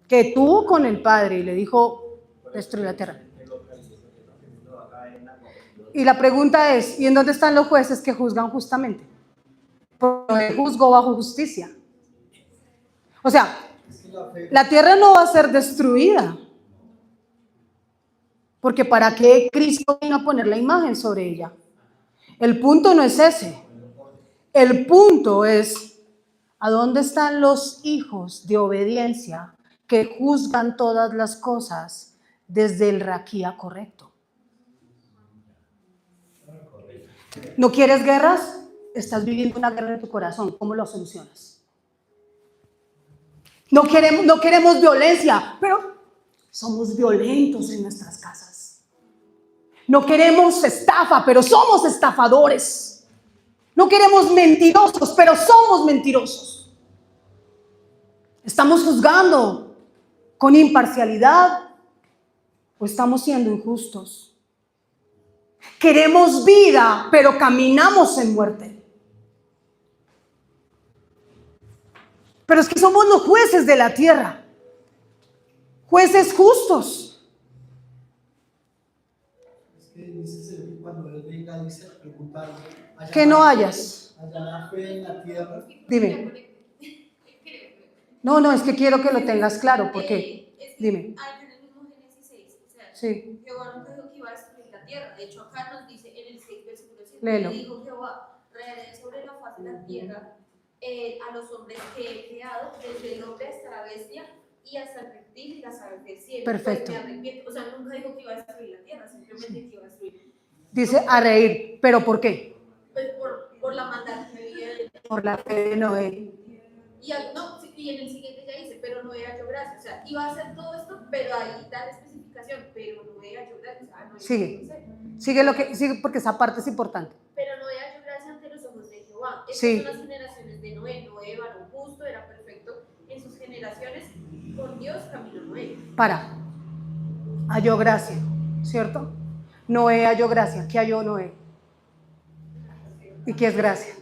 que tuvo con el Padre y le dijo, destruir la tierra. Y la pregunta es, ¿y en dónde están los jueces que juzgan justamente? Porque Noé juzgó bajo justicia. O sea, la tierra no va a ser destruida. Porque ¿para qué Cristo vino a poner la imagen sobre ella? El punto no es ese. El punto es, ¿a dónde están los hijos de obediencia que juzgan todas las cosas desde el raquía correcto? ¿No quieres guerras? Estás viviendo una guerra en tu corazón. ¿Cómo lo solucionas? No queremos violencia, pero somos violentos en nuestras casas. No queremos estafa, pero somos estafadores. No queremos mentirosos, pero somos mentirosos. ¿Estamos juzgando con imparcialidad o estamos siendo injustos? Queremos vida, pero caminamos en muerte. Pero es que somos los jueces de la tierra, jueces justos. Es que dice cuando Él venga, dice preguntarle. Que no hayas. ¿Hallará fe en la tierra? Dime. No, es que quiero que lo tengas claro. ¿Por qué? Dime. Hay en el mismo Génesis 6, o sea, Sí. Jehová no dijo que iba a destruir la tierra. De hecho, acá nos dice en el 6, versículo 7, Léelo. que dijo Jehová, rayaré sobre la faz de la tierra a los hombres que he creado, desde el hombre hasta la bestia y hasta el reptil y las aves del cielo. Perfecto. Pues me arrepiento. O sea, nunca dijo que iba a destruir la tierra, simplemente que iba a destruir. Dice a reír. ¿Pero por qué? Pues por la maldad que había. Por la fe de Noé. Y en el siguiente ya dice, pero Noé halló gracia. O sea, iba a hacer todo esto, pero ahí da la especificación, pero Noé halló gracia. O sea, Noé Sigue porque esa parte es importante. Pero Noé halló gracia ante los ojos de Jehová. Estas Sí. son las generaciones de Noé. Noé, varón justo, era perfecto en sus generaciones. Con Dios caminó Noé. Halló gracia, ¿cierto? Noé halló gracia. ¿Qué halló Noé? ¿Y qué es gracia?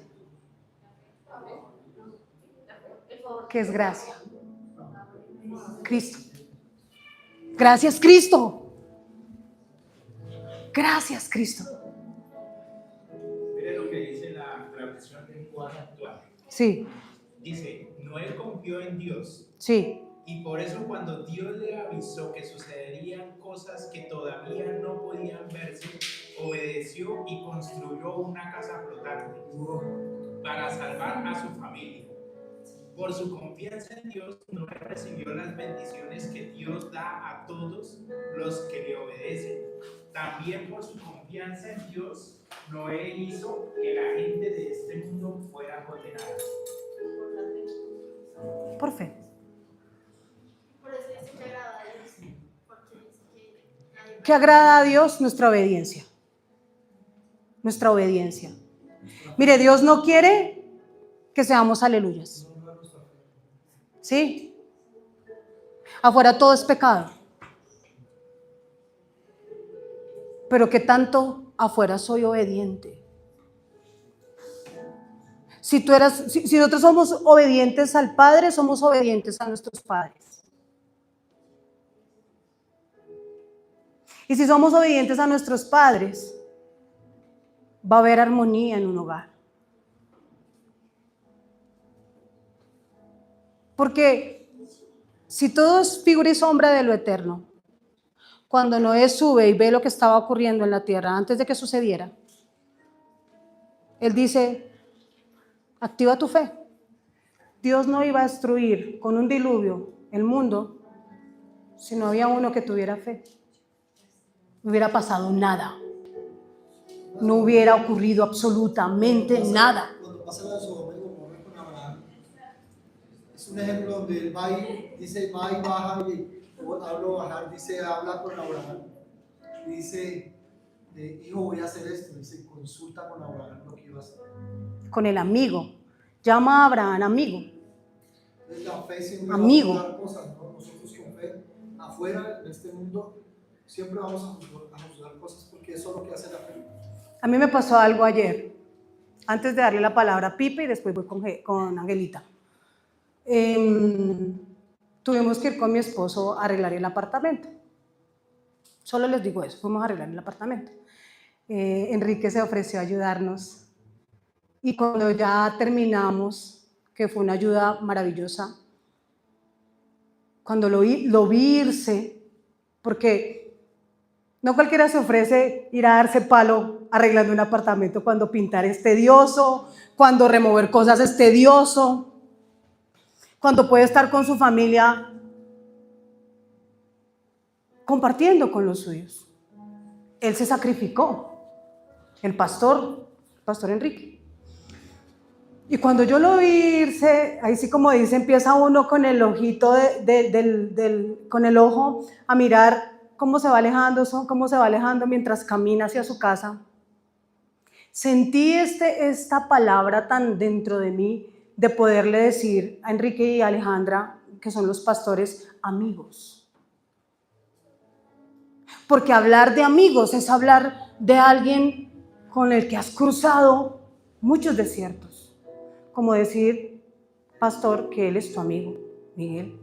¿Qué es gracia? Cristo. Gracias, Cristo. Gracias, Cristo. Mire lo que dice la traducción del lenguaje actual. Sí, Dice, Noé confió en Dios sí, y por eso cuando Dios le avisó que sucederían cosas que todavía no podían verse, obedeció y construyó una casa flotante para salvar a su familia. Por su confianza en Dios, Noé recibió las bendiciones que Dios da a todos los que le obedecen. También por su confianza en Dios, Noé hizo que la gente de este mundo fuera condenada. por fe. Por eso dice que agrada a Dios. Porque dice que ¿Qué agrada a Dios? Nuestra obediencia. Nuestra obediencia. Mire, Dios no quiere que seamos aleluyas. ¿Sí? Afuera todo es pecado. Pero ¿qué tanto afuera soy obediente? Si nosotros somos obedientes al Padre, somos obedientes a nuestros padres. Y si somos obedientes a nuestros padres, va a haber armonía en un hogar. Porque si todo es figura y sombra de lo eterno, cuando Noé sube y ve lo que estaba ocurriendo en la tierra antes de que sucediera, él dice, activa tu fe. Dios no iba a destruir con un diluvio el mundo si no había uno que tuviera fe. No hubiera pasado nada. No hubiera ocurrido absolutamente nada. Cuando pasa la de Sodoma y Gomorra con Abraham, es un ejemplo donde él va y dice, va y baja y hablo bajar, dice, habla con Abraham. Y dice, hijo, voy a hacer esto. Dice, consulta con Abraham lo que iba a hacer. Con el amigo. Llama a Abraham amigo. Entonces la fe siempre Amigo. va a juzgar cosas, ¿no? Nosotros con fe, afuera, en este mundo, siempre vamos a juzgar cosas porque eso es lo que hace la fe. A mí me pasó algo ayer, antes de darle la palabra a Pipe y después voy con Angelita. Tuvimos que ir con mi esposo a arreglar el apartamento. Solo les digo eso, fuimos a arreglar el apartamento. Enrique se ofreció a ayudarnos y cuando ya terminamos, que fue una ayuda maravillosa, cuando lo vi irse, porque no cualquiera se ofrece ir a darse palo arreglando un apartamento cuando pintar es tedioso, cuando remover cosas es tedioso, cuando puede estar con su familia compartiendo con los suyos. Él se sacrificó, el pastor Enrique. Y cuando yo lo vi irse, ahí sí como dice, empieza uno con el ojito con el ojo a mirar cómo se va alejando mientras camina hacia su casa. Sentí esta palabra tan dentro de mí de poderle decir a Enrique y a Alejandra, que son los pastores, amigos. Porque hablar de amigos es hablar de alguien con el que has cruzado muchos desiertos. Como decir, pastor, que él es tu amigo, Miguel.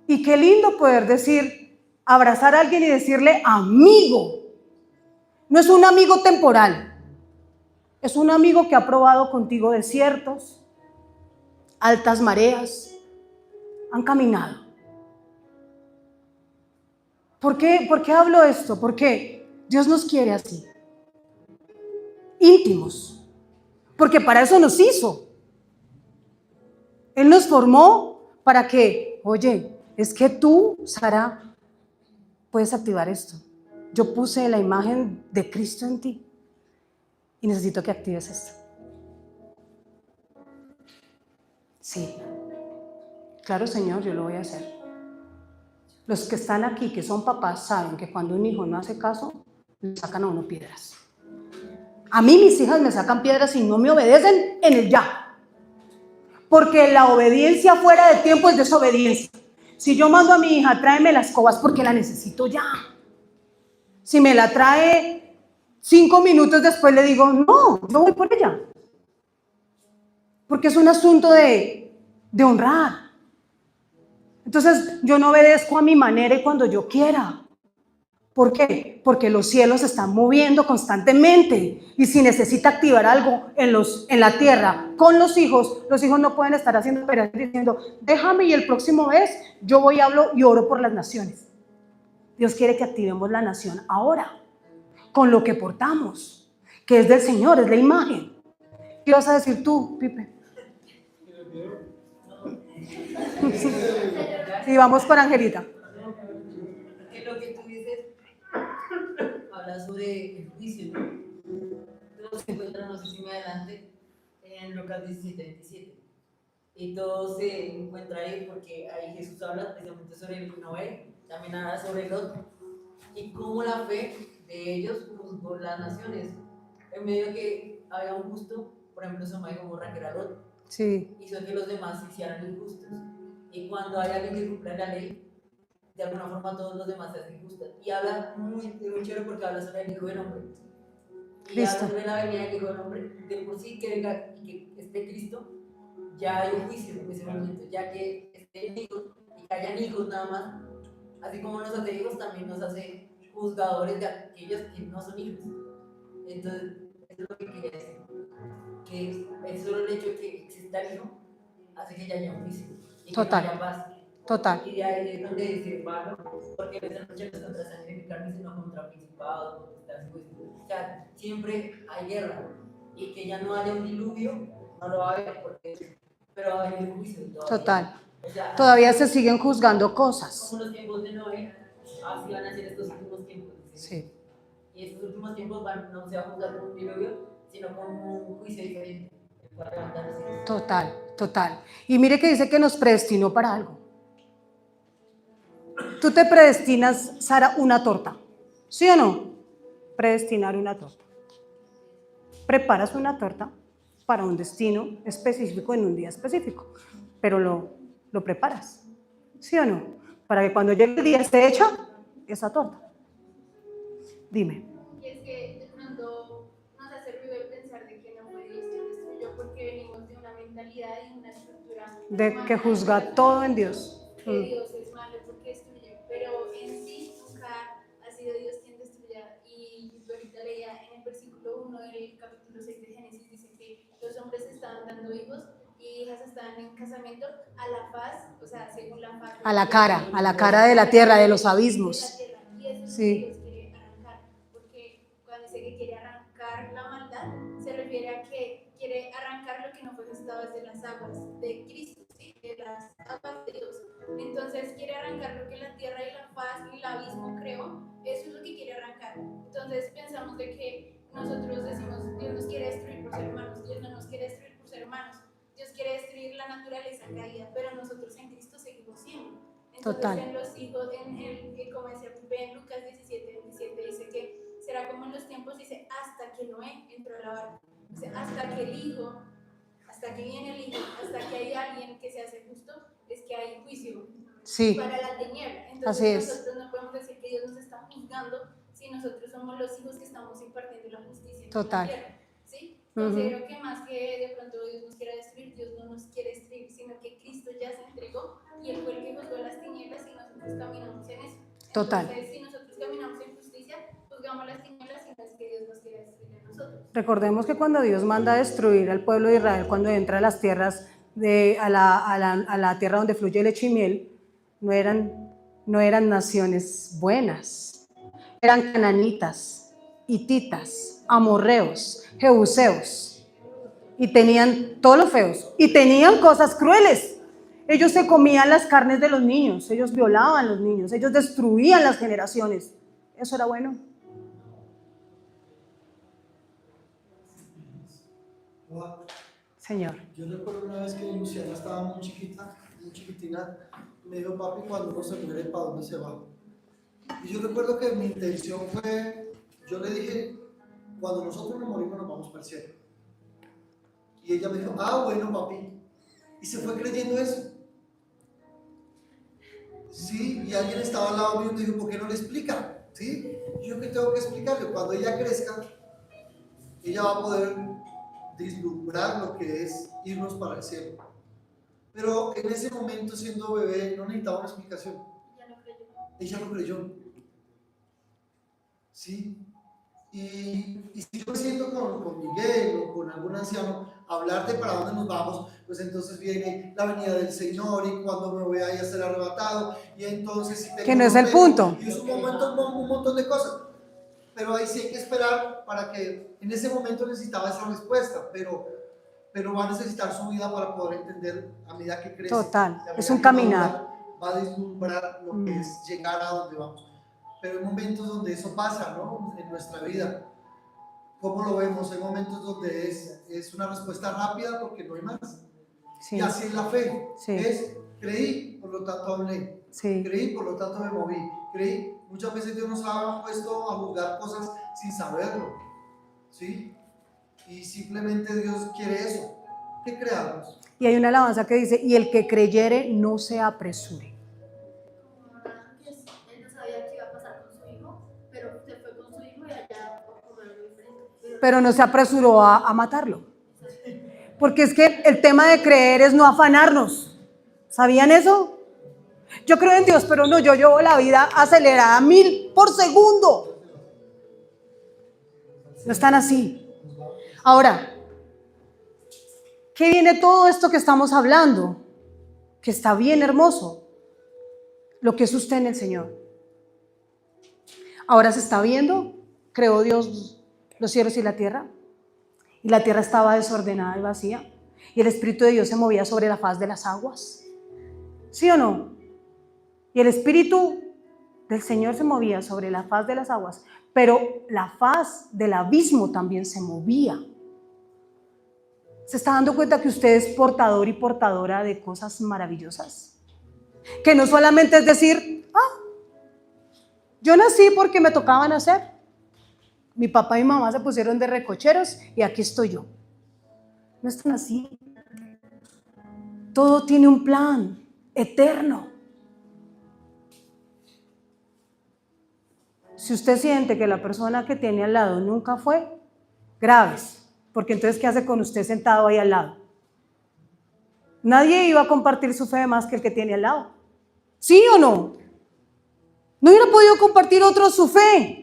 Y qué lindo poder decir, abrazar a alguien y decirle amigo. No es un amigo temporal, es un amigo que ha probado contigo desiertos, altas mareas, han caminado. ¿Por qué hablo esto? Porque Dios nos quiere así, íntimos. Porque para eso nos hizo. Él nos formó para que, oye, es que tú, Sara, puedes activar esto. Yo puse la imagen de Cristo en ti y necesito que actives esto. Sí, claro, Señor, yo lo voy a hacer. Los que están aquí, que son papás, saben que cuando un hijo no hace caso, le sacan a uno piedras. A mí mis hijas me sacan piedras y no me obedecen en el ya. Porque la obediencia fuera de tiempo es desobediencia. Si yo mando a mi hija, tráeme las escobas porque la necesito ya. Si me la trae 5 minutos después, le digo, no, yo voy por ella. Porque es un asunto de honrar. Entonces, yo no obedezco a mi manera y cuando yo quiera. ¿Por qué? Porque los cielos se están moviendo constantemente y si necesita activar algo en la tierra con los hijos no pueden estar haciendo operaciones diciendo, déjame y el próximo mes yo voy, hablo y oro por las naciones. Dios quiere que activemos la nación ahora, con lo que portamos, que es del Señor, es la imagen. ¿Qué vas a decir tú, Pipe? Sí, vamos con Angelita. Lo que tú dices habla sobre el juicio, ¿no? Todos se encuentran, no sé si me adelante, en Lucas 17:27. Y todo se encuentra ahí porque ahí Jesús habla precisamente sobre el Noé, también habla sobre Lot y cómo la fe de ellos juzgó las naciones. En medio que había un justo, por ejemplo, Sodoma y Gomorra, que era Lot, Sí. hizo que los demás se hicieran injustos. Y cuando hay alguien que cumple la ley, de alguna forma todos los demás se hacen injustos. Y habla muy chévere porque habla sobre el Hijo del Hombre. Y ya Cristo. después de la venida del Hijo del Hombre, de por sí que venga y que esté Cristo, ya hay un juicio en ese momento, ya que estén hijos y que hayan hijos nada más, así como nos hace hijos, también nos hace juzgadores de aquellos que no son hijos. Entonces, eso es lo que quería decir, que el solo el hecho de que exista el Hijo hace que ya haya un juicio y Total. que no haya paz. Total. Y de ahí es donde dice Pablo, porque esa noche no es contra sangre ni carne, sino contra principados, potestades, o sea, siempre hay guerra. Y que ya no haya un diluvio, no lo va a haber, pero va a haber un juicio. Total. O sea, Todavía se siguen juzgando cosas. como los tiempos de Noé, así van a ser estos últimos tiempos. Sí. Y estos últimos tiempos no se va a juzgar con un diluvio, sino con un juicio diferente. Para levantarse. Total, total. Y mire que dice que nos predestinó para algo. Tú te predestinas, Sara, una torta. ¿Sí o no? Predestinar una torta. Preparas una torta para un destino específico en un día específico, pero lo preparas. ¿Sí o no? Para que cuando llegue el día esté hecha esa torta. Dime. Y es que de pronto nos ha servido el pensar de que no fue Dios quien destruyó, porque venimos de una mentalidad y una estructura De humana, que juzga todo en Dios. que Dios es malo porque destruye, pero en sí nunca ha sido Dios quien destruya. Y yo ahorita leía en el versículo 1 del capítulo 6 de Génesis, dice que los hombres estaban dando hijos y hijas estaban en casamiento a la faz, o sea, según la faz. A la cara de la tierra, de los abismos. De la tierra. Y eso es Sí. lo que Dios quiere arrancar, porque cuando dice que quiere arrancar la maldad, se refiere a que quiere arrancar lo que no fue gestado desde las aguas de Cristo, ¿sí? De las aguas de Dios. Entonces quiere arrancar lo que la tierra y la faz y el abismo creó, eso es lo que quiere arrancar. Entonces pensamos de que nosotros decimos, Dios nos quiere destruir por ser hermanos, Dios no nos quiere destruir por ser hermanos, Dios quiere destruir la naturaleza caída, pero nosotros en Cristo seguimos siendo. Entonces, Total. en los hijos, como decía Pipe, en Lucas 17:27 dice que será como en los tiempos, dice, hasta que Noé entró a la barca. Dice, hasta que el hijo, hasta que viene el hijo, hasta que hay alguien que se hace justo, es que hay juicio Sí, para la tiniebla. así Entonces es. nosotros no podemos decir que Dios nos está juzgando si nosotros somos los hijos que estamos impartiendo la justicia en Total. la tierra. ¿Sí? Considero que más que de pronto Dios nos quiera destruir, Dios no nos quiere destruir, sino que Cristo ya se entregó y Él fue el que juzgó las tinieblas y nosotros caminamos en eso. Total. Entonces, si nosotros caminamos en justicia, juzgamos las tinieblas y no es que Dios nos quiera destruir a nosotros. Recordemos que cuando Dios manda a destruir al pueblo de Israel, cuando entra a las tierras, a la tierra donde fluye leche y miel, no eran naciones buenas, eran cananitas, hititas, amorreos, jebuseos, y tenían todos los feos, y tenían cosas crueles. Ellos se comían las carnes de los niños, ellos violaban a los niños, ellos destruían las generaciones. ¿Eso era bueno? Señor. Yo recuerdo una vez que Luciana estaba muy chiquita, muy chiquitina, y me dijo, papi, cuando uno se muere, ¿para dónde se va? Y yo recuerdo que mi intención fue, yo le dije, cuando nosotros nos morimos nos vamos para el cielo. Y ella me dijo, ah, bueno, papi. Y se fue creyendo eso. Sí, y alguien estaba al lado mío y me dijo, ¿por qué no le explica? ¿Sí? Yo que tengo que explicarle, cuando ella crezca, ella va a poder vislumbrar lo que es irnos para el cielo. Pero en ese momento, siendo bebé, no necesitaba una explicación. Ya no creyó. Ella lo creyó. ¿Sí? Y si yo me siento con Miguel o con algún anciano a hablar de para dónde nos vamos, pues entonces viene la venida del Señor y cuando me voy a ir a ser arrebatado, y entonces si tengo Que no es el punto. y es un montón de cosas. Pero ahí sí hay que esperar para que en ese momento necesitaba esa respuesta, pero va a necesitar su vida para poder entender a medida que crece. Total, a medida es un que caminar. va a vislumbrar lo que es llegar a donde vamos. Pero hay momentos donde eso pasa, ¿no? En nuestra vida. ¿Cómo lo vemos? Hay momentos donde es una respuesta rápida porque no hay más. Sí. Y así es la fe. Sí. Es creí, por lo tanto hablé. Sí. Creí, por lo tanto me moví. Creí. Muchas veces Dios nos ha puesto a juzgar cosas sin saberlo. ¿Sí? Y simplemente Dios quiere eso. Que creamos. Y hay una alabanza que dice, y el que creyere no se apresure. Como Abraham, que él no sabía qué iba a pasar con su hijo, pero se fue con su hijo y allá ocurrió algo diferente. Pero pero no se apresuró a matarlo. Porque es que el tema de creer es no afanarnos. ¿Sabían eso? Yo creo en Dios, pero no, yo llevo la vida acelerada a 1000 por segundo. No están así. Ahora, ¿qué viene todo esto que estamos hablando? Que está bien hermoso. Lo que es usted en el Señor. Ahora se está viendo, creó Dios los cielos y la tierra estaba desordenada y vacía, y el Espíritu de Dios se movía sobre la faz de las aguas. ¿Sí o no? Y el Espíritu del Señor se movía sobre la faz de las aguas, pero la faz del abismo también se movía. ¿Se está dando cuenta que usted es portador y portadora de cosas maravillosas? Que no solamente es decir, yo nací porque me tocaba nacer. Mi papá y mi mamá se pusieron de recocheros y aquí estoy yo. No están así. Todo tiene un plan eterno. Si usted siente que la persona que tiene al lado nunca fue, graves, porque entonces ¿qué hace con usted sentado ahí al lado? Nadie iba a compartir su fe más que el que tiene al lado. ¿Sí o no? No hubiera podido compartir otro su fe.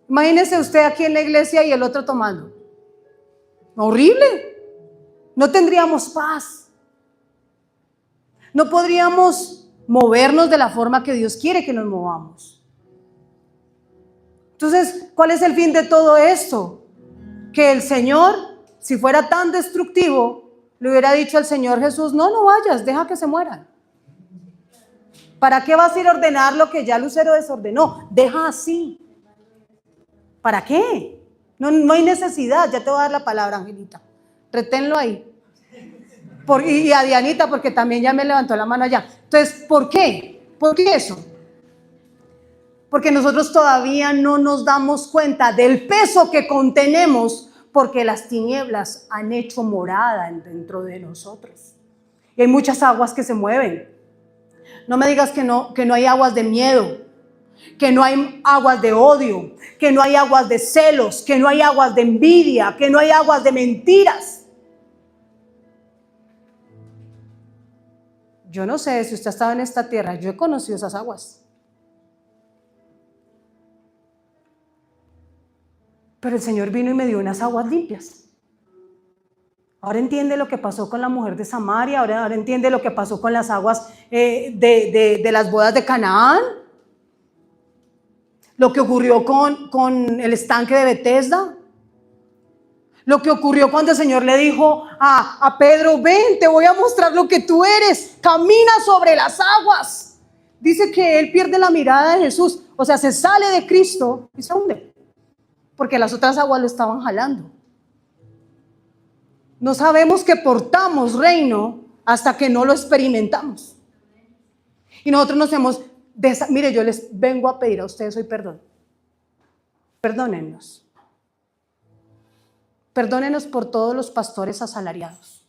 Imagínese usted aquí en la iglesia y el otro tomando. Horrible. No tendríamos paz. No podríamos movernos de la forma que Dios quiere que nos movamos. Entonces, ¿cuál es el fin de todo esto? Que el Señor, si fuera tan destructivo, le hubiera dicho al Señor Jesús, no vayas, deja que se mueran. ¿Para qué vas a ir a ordenar lo que ya Lucero desordenó? Deja así. ¿Para qué? No hay necesidad. Ya te voy a dar la palabra, Angelita. Reténlo ahí. Y a Dianita, porque también ya me levantó la mano allá. Entonces, ¿por qué? ¿Por qué eso? Porque nosotros todavía no nos damos cuenta del peso que contenemos, porque las tinieblas han hecho morada dentro de nosotros. Y hay muchas aguas que se mueven. No me digas que no hay aguas de miedo, que no hay aguas de odio, que no hay aguas de celos, que no hay aguas de envidia, que no hay aguas de mentiras. Yo no sé si usted ha estado en esta tierra, yo he conocido esas aguas. Pero el Señor vino y me dio unas aguas limpias. Ahora entiende lo que pasó con la mujer de Samaria, ahora entiende lo que pasó con las aguas de las bodas de Canaán, lo que ocurrió con el estanque de Betesda, lo que ocurrió cuando el Señor le dijo a Pedro, ven, te voy a mostrar lo que tú eres, camina sobre las aguas. Dice que él pierde la mirada de Jesús, o sea, se sale de Cristo y se hunde, porque las otras aguas lo estaban jalando. No sabemos que portamos reino hasta que no lo experimentamos. Y nosotros nos hemos... Mire, yo les vengo a pedir a ustedes hoy perdón. Perdónennos. Perdónenos por todos los pastores asalariados.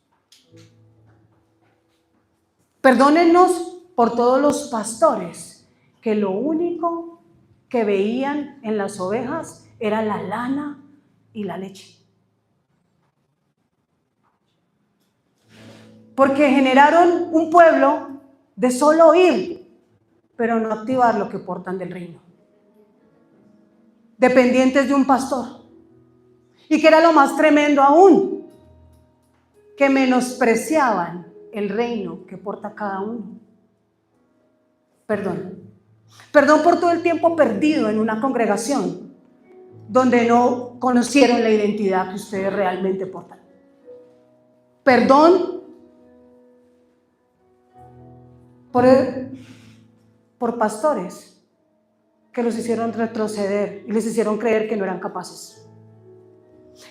Perdónennos por todos los pastores que lo único que veían en las ovejas era la lana y la leche. Porque generaron un pueblo de solo oír, pero no activar lo que portan del reino. Dependientes de un pastor. Y que era lo más tremendo aún, que menospreciaban el reino que porta cada uno. Perdón. Perdón por todo el tiempo perdido en una congregación donde no conocieron la identidad que ustedes realmente portan. Perdón por pastores que los hicieron retroceder y les hicieron creer que no eran capaces,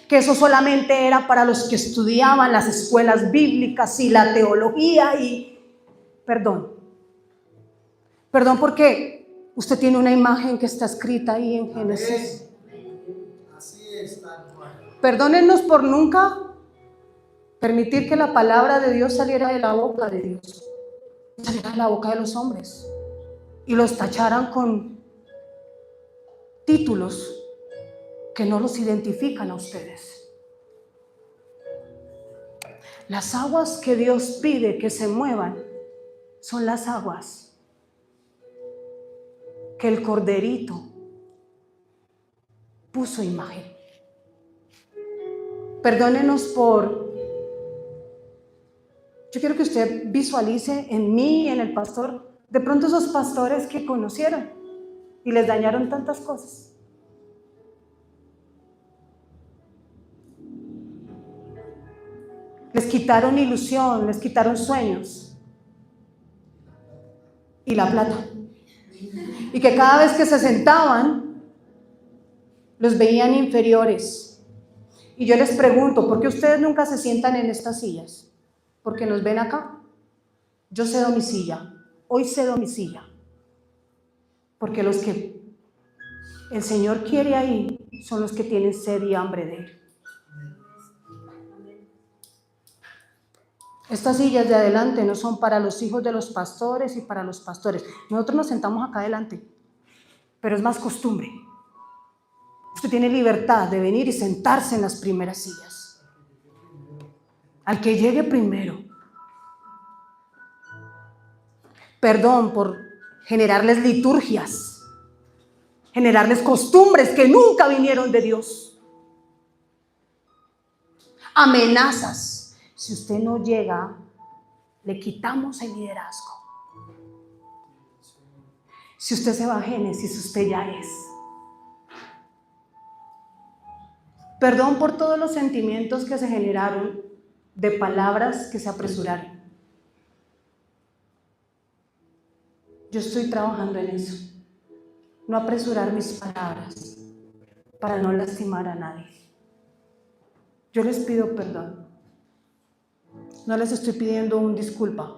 que eso solamente era para los que estudiaban las escuelas bíblicas y la teología. Y perdón porque usted tiene una imagen que está escrita ahí en Génesis. Así es, tal cual. Perdónennos por nunca permitir que la palabra de Dios saliera de la boca de Dios, saliera de la boca de los hombres y los tacharan con títulos que no los identifican a ustedes. Las aguas que Dios pide que se muevan son las aguas que el corderito puso imagen. Perdónenos por... Yo quiero que usted visualice en mí y en el pastor, de pronto esos pastores que conocieron y les dañaron tantas cosas. Les quitaron ilusión, les quitaron sueños y la plata. Y que cada vez que se sentaban, los veían inferiores. Y yo les pregunto, ¿por qué ustedes nunca se sientan en estas sillas? ¿Porque nos ven acá? Yo cedo mi silla, hoy cedo mi silla. Porque los que el Señor quiere ahí son los que tienen sed y hambre de Él. Estas sillas de adelante no son para los hijos de los pastores y para los pastores. Nosotros nos sentamos acá adelante, pero es más costumbre. Usted tiene libertad de venir y sentarse en las primeras sillas. Al que llegue primero. Perdón por generarles liturgias, generarles costumbres que nunca vinieron de Dios. Amenazas. Si usted no llega, le quitamos el liderazgo. Si usted se va a Génesis, usted ya es. Perdón por todos los sentimientos que se generaron de palabras que se apresuraron. Yo estoy trabajando en eso. No apresurar mis palabras para no lastimar a nadie. Yo les pido perdón. No les estoy pidiendo un disculpa.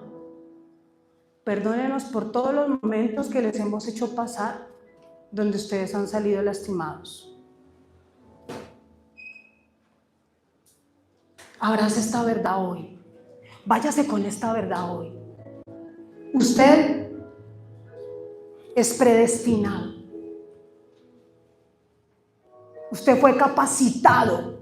Perdónenos por todos los momentos que les hemos hecho pasar donde ustedes han salido lastimados. Abrace esta verdad hoy. Váyase con esta verdad hoy. Usted es predestinado. Usted fue capacitado.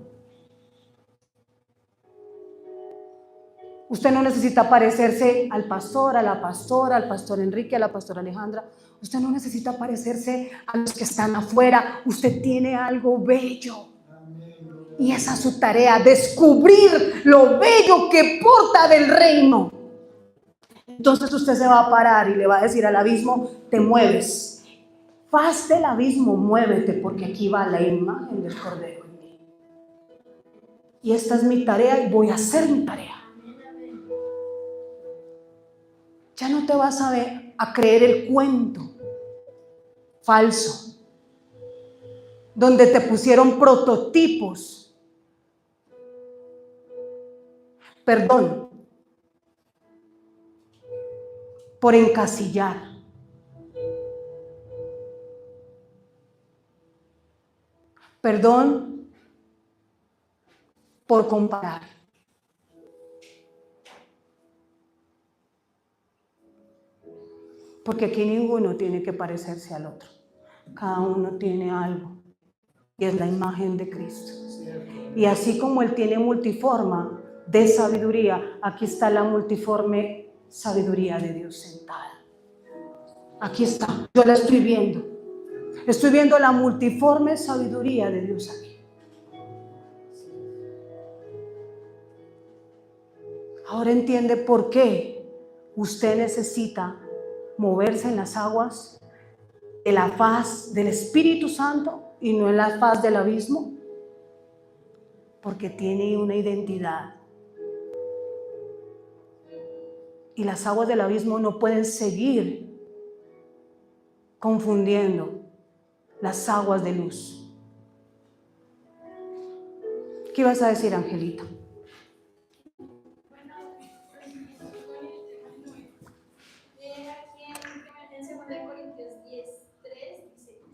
Usted no necesita parecerse al pastor, a la pastora, al pastor Enrique, a la pastora Alejandra. Usted no necesita parecerse a los que están afuera. Usted tiene algo bello. Y esa es su tarea, descubrir lo bello que porta del reino. Entonces usted se va a parar y le va a decir al abismo, te mueves. Faz del abismo, muévete, porque aquí va la imagen del Cordero en mí. Y esta es mi tarea y voy a hacer mi tarea. Ya no te vas a creer el cuento falso, donde te pusieron prototipos. Perdón por encasillar. Perdón por comparar. Porque aquí ninguno tiene que parecerse al otro. Cada uno tiene algo. Y es la imagen de Cristo. Y así como Él tiene multiforma de sabiduría, aquí está la multiforme sabiduría de Dios sentada. Aquí está. Yo la estoy viendo. Estoy viendo la multiforme sabiduría de Dios aquí. Ahora entiende por qué usted necesita moverse en las aguas de la faz del Espíritu Santo y no en la faz del abismo, porque tiene una identidad. Y las aguas del abismo no pueden seguir confundiendo las aguas de luz. ¿Qué ibas a decir, Angelita?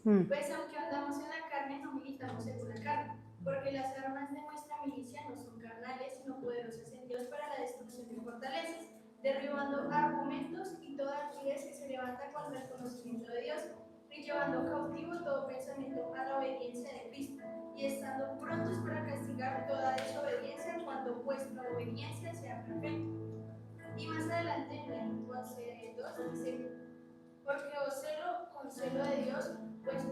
Pues aunque andamos en la carne, no militamos según la carne, porque las armas de nuestra milicia no son carnales, sino poderosas en Dios para la destrucción de fortalezas, derribando argumentos y toda altivez que se levanta contra el conocimiento de Dios, y llevando cautivo todo pensamiento a la obediencia de Cristo, y estando prontos para castigar toda desobediencia cuando vuestra obediencia sea perfecta. Y más adelante en el 11:2 dice, porque os celo con celo de Dios, pues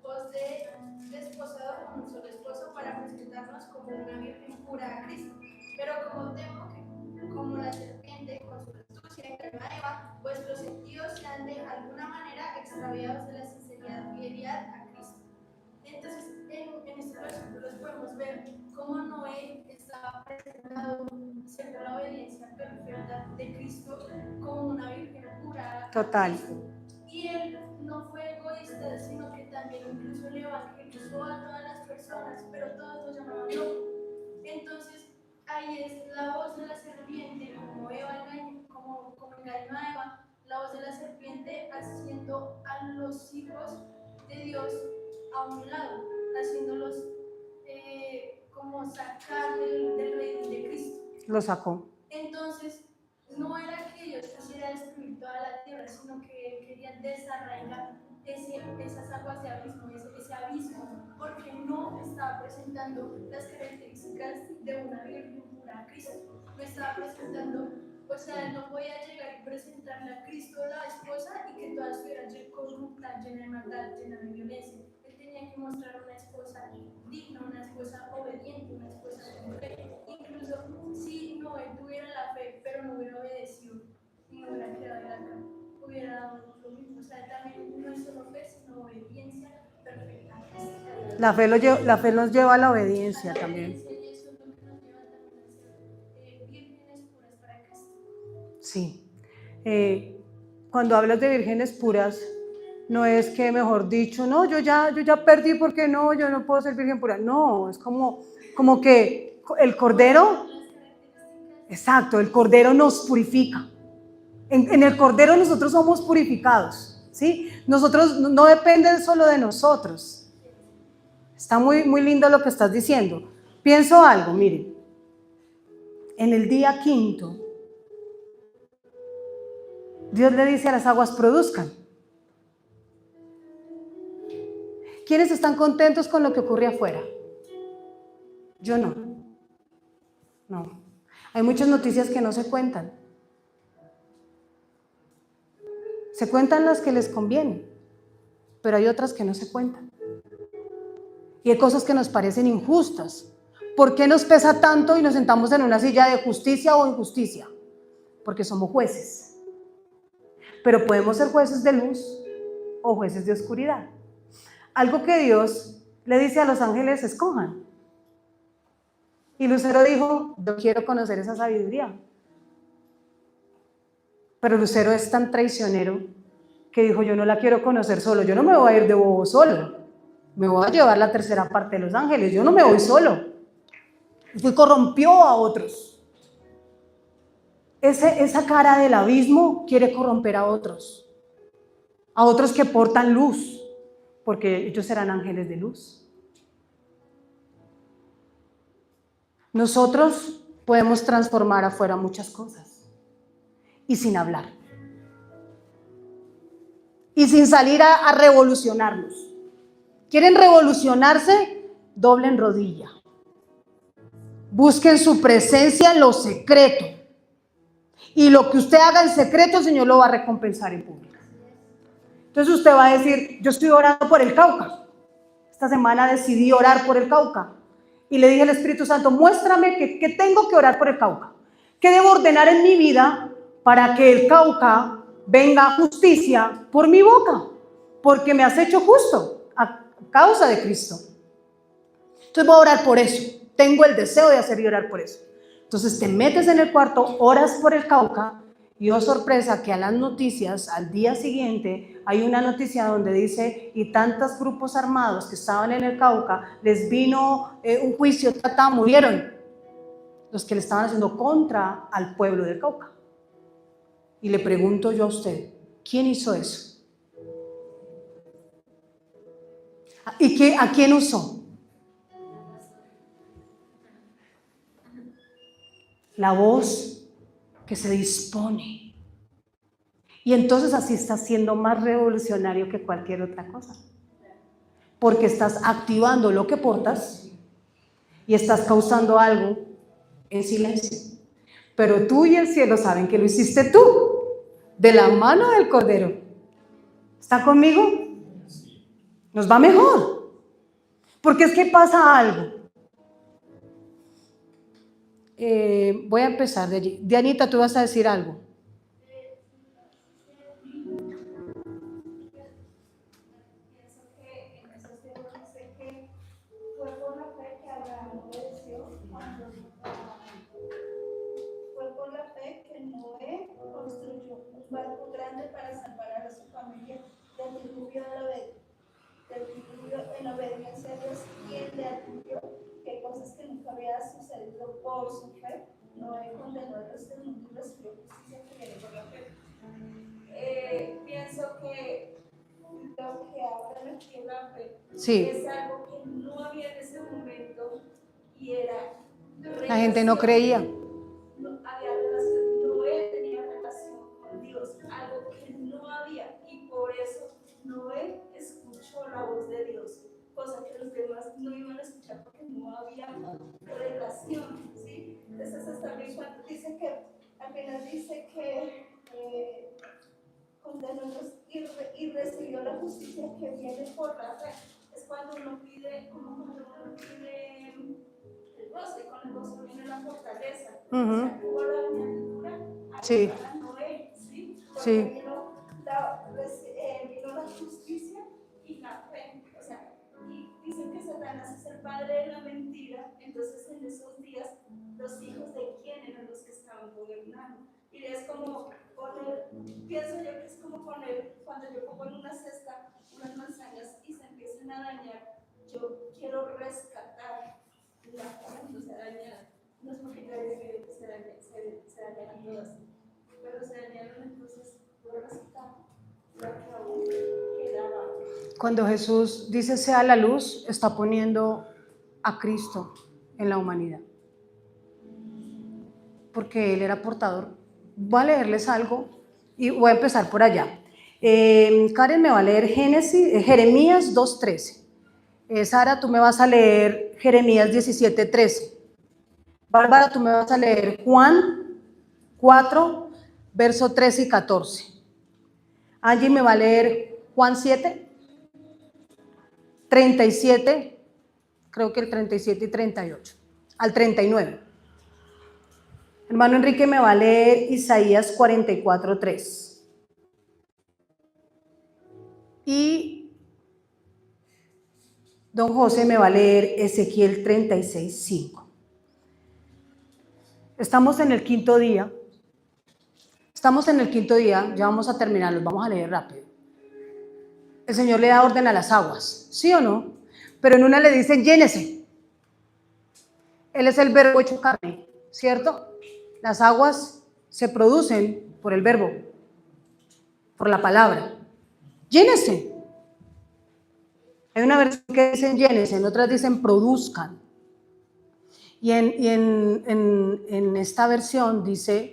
os he desposado con un solo esposo para presentarnos como una virgen pura a Cristo. Pero como temo que, como la serpiente con su astucia engañó a Eva, vuestros sentidos sean de alguna manera extraviados de la sinceridad y fidelidad a Cristo. Entonces, en estos versículos podemos ver cómo Noé estaba presentado siendo la obediencia perfecta de Cristo como una virgen pura. Total. Y él no fue egoísta, sino que también incluso le evangelizó a todas las personas, pero todos lo llamaban loco. Entonces, ahí es la voz de la serpiente, como engañó a Eva, la voz de la serpiente haciendo a los hijos de Dios a un lado, haciéndolos como sacar del reino de Cristo. Lo sacó. Entonces, no era que Dios quisiera destruir toda la tierra, sino que Él quería desarraigar esas aguas de abismo, ese abismo, porque no estaba presentando las características de una virgen pura a Cristo. No estaba presentando, o sea, no podía llegar y presentarle a Cristo la esposa y que toda estuviera corrupta, llena de maldad, llena de violencia. Él tenía que mostrar una esposa digna, una esposa obediente, una esposa con fe. Incluso si no tuviera la fe, pero no hubiera obedecido y no hubiera quedado en la cama, hubiera dado lo mismo. O sea, también no es solo fe, sino obediencia perfecta. La fe nos lleva a la obediencia también. Y eso es lo que nos lleva también a ser vírgenes puras para Cristo. Sí. Cuando hablas de vírgenes puras, no es que, mejor dicho, no, yo ya perdí porque no, yo no puedo ser virgen pura. No, es como que el Cordero, exacto, el Cordero nos purifica. En el Cordero nosotros somos purificados, ¿sí? Nosotros no depende solo de nosotros. Está muy, muy lindo lo que estás diciendo. Pienso algo, miren. En el día quinto, Dios le dice a las aguas, produzcan. ¿Quiénes están contentos con lo que ocurre afuera? Yo no. No. Hay muchas noticias que no se cuentan. Se cuentan las que les convienen, pero hay otras que no se cuentan. Y hay cosas que nos parecen injustas. ¿Por qué nos pesa tanto y nos sentamos en una silla de justicia o injusticia? Porque somos jueces. Pero podemos ser jueces de luz o jueces de oscuridad. Algo que Dios le dice a los ángeles, escojan. Y Lucero dijo, yo quiero conocer esa sabiduría. Pero Lucero es tan traicionero que dijo, yo no la quiero conocer solo, yo no me voy a ir de bobo solo, me voy a llevar la tercera parte de los ángeles, yo no me voy solo. Y corrompió a otros. Esa cara del abismo quiere corromper a otros que portan luz, porque ellos serán ángeles de luz. Nosotros podemos transformar afuera muchas cosas y sin hablar y sin salir a revolucionarnos. ¿Quieren revolucionarse? Doblen rodilla, busquen su presencia en lo secreto, y lo que usted haga en secreto el Señor lo va a recompensar en público. Entonces usted va a decir, yo estoy orando por el Cauca, esta semana decidí orar por el Cauca y le dije al Espíritu Santo, muéstrame que tengo que orar por el Cauca, que debo ordenar en mi vida para que el Cauca venga justicia por mi boca, porque me has hecho justo a causa de Cristo. Entonces voy a orar por eso, tengo el deseo de hacer y orar por eso. Entonces te metes en el cuarto, oras por el Cauca y oh sorpresa que a las noticias, al día siguiente, hay una noticia donde dice, y tantos grupos armados que estaban en el Cauca, les vino un juicio, murieron los que le estaban haciendo contra al pueblo del Cauca. Y le pregunto yo a usted, ¿quién hizo eso? ¿Y a quién usó? La voz que se dispone Y entonces así estás siendo más revolucionario que cualquier otra cosa. Porque estás activando lo que portas y estás causando algo en silencio. Pero tú y el cielo saben que lo hiciste tú, de la mano del Cordero. ¿Está conmigo? Nos va mejor. Porque es que pasa algo. Voy a empezar de allí. Dianita, tú vas a decir algo. Pienso que en esos tiempos dice que fue por la fe que Abraham obedeció cuando fue por la fe que Noé construyó un barco grande para salvar a su familia del diluvio en obediencia a Dios, quien le advirtió que cosas que nunca había sucedido por su fe. Noé condenó el resto del mundo y recibió justicia que viene por la fe. Pienso que lo que ahora requiere la fe Sí. es algo que no había en ese momento y era La gente no creía. no había relación, Noé tenía relación con Dios, algo que no había, y por eso Noé escuchó la voz de Dios, cosa que los demás no iban a escuchar porque no había relación, ¿sí? Entonces hasta también cuando dice que, apenas dice que condenó y recibió la justicia que viene por la fe, es cuando uno pide, como cuando uno pide el gozo, y con el gozo viene la fortaleza. O sea, hubo la añadidura Sí. para Noé, ¿sí? Porque Sí. vino la justicia y la fe. O sea, y dicen que Satanás es el padre de la mentira. Entonces, en esos días, los hijos de quién eran los que estaban gobernando. Y es como poner, pienso yo que es como poner, cuando yo pongo en una cesta unas manzanas y se empiezan a dañar, yo quiero rescatar la cosa no se daña, no es porque yo haya querido que se dañaran todas, pero se dañaron, entonces puedo rescatar lo que aún quedaba. Cuando Jesús dice sea la luz, está poniendo a Cristo en la humanidad. Porque Él era portador. Voy a leerles algo y voy a empezar por allá. Karen me va a leer Jeremías 2:13. Sara, tú me vas a leer Jeremías 17:13. Bárbara, tú me vas a leer Juan 4, verso 13 y 14. Angie me va a leer Juan 7, 37, creo que el 37 y 38, al 39. Hermano Enrique me va a leer Isaías 44:3. Y don José me va a leer Ezequiel 36:5. Estamos en el quinto día. Ya vamos a terminar, los vamos a leer rápido. El Señor le da orden a las aguas, ¿sí o no? Pero en una le dicen llénese. Él es el verbo hecho carne, ¿cierto? Las aguas se producen por el verbo, por la palabra. Llénese. Hay una versión que dicen llénese, en otras dicen produzcan. Y en esta versión dice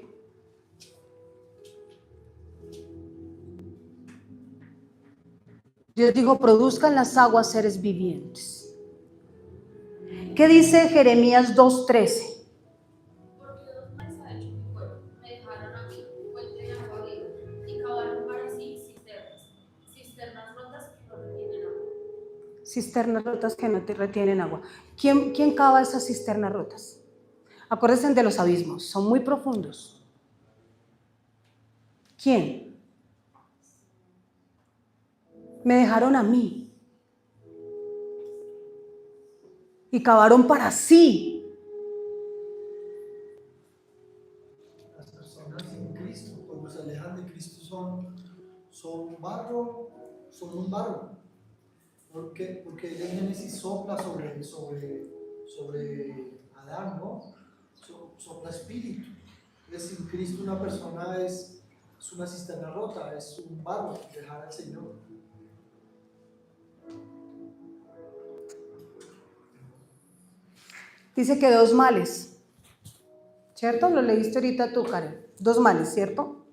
Dios dijo, produzcan las aguas seres vivientes. ¿Qué dice Jeremías 2:13? Porque dos mares ha hecho mi pueblo, me dejaron a mí, fuente de agua viva, y cavaron para sí cisternas rotas que no retienen agua. Cisternas rotas que no te retienen agua. ¿Quién cava esas cisternas rotas? Acuérdense de los abismos, son muy profundos. ¿Quién? Me dejaron a mí. Y cavaron para sí. Las personas sin Cristo, cuando se alejan de Cristo, son barro, son un barro. Porque en Génesis sopla sobre Adán, ¿no? Sopla espíritu. Entonces, sin Cristo una persona es una cisterna rota, es un barro, dejar al Señor. Dice que dos males, ¿cierto? Lo leíste ahorita tú, Karen. Dos males, ¿cierto?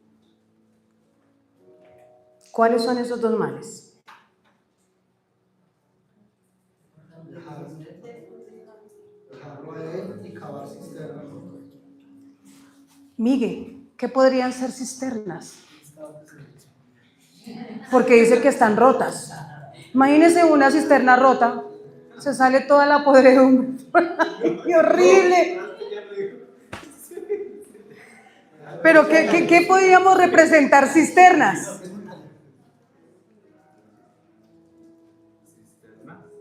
¿Cuáles son esos dos males? Dejarlo a él y cavar cisternas. Miguel, ¿qué podrían ser cisternas? Porque dice que están rotas. Imagínense una cisterna rota, se sale toda la podredumbre. ¡Qué horrible! Pero ¿qué podríamos representar cisternas?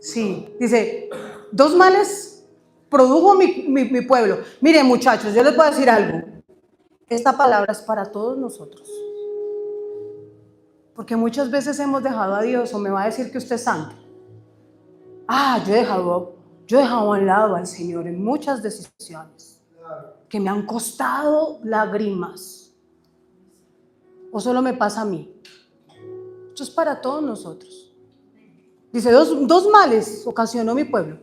Sí, dice, dos males produjo mi pueblo. Miren, muchachos, yo les voy a decir algo. Esta palabra es para todos nosotros. Porque muchas veces hemos dejado a Dios, o me va a decir que usted es santo. Yo he dejado a un lado al Señor en muchas decisiones que me han costado lágrimas. ¿O solo me pasa a mí? Esto es para todos nosotros. Dice, dos males ocasionó mi pueblo.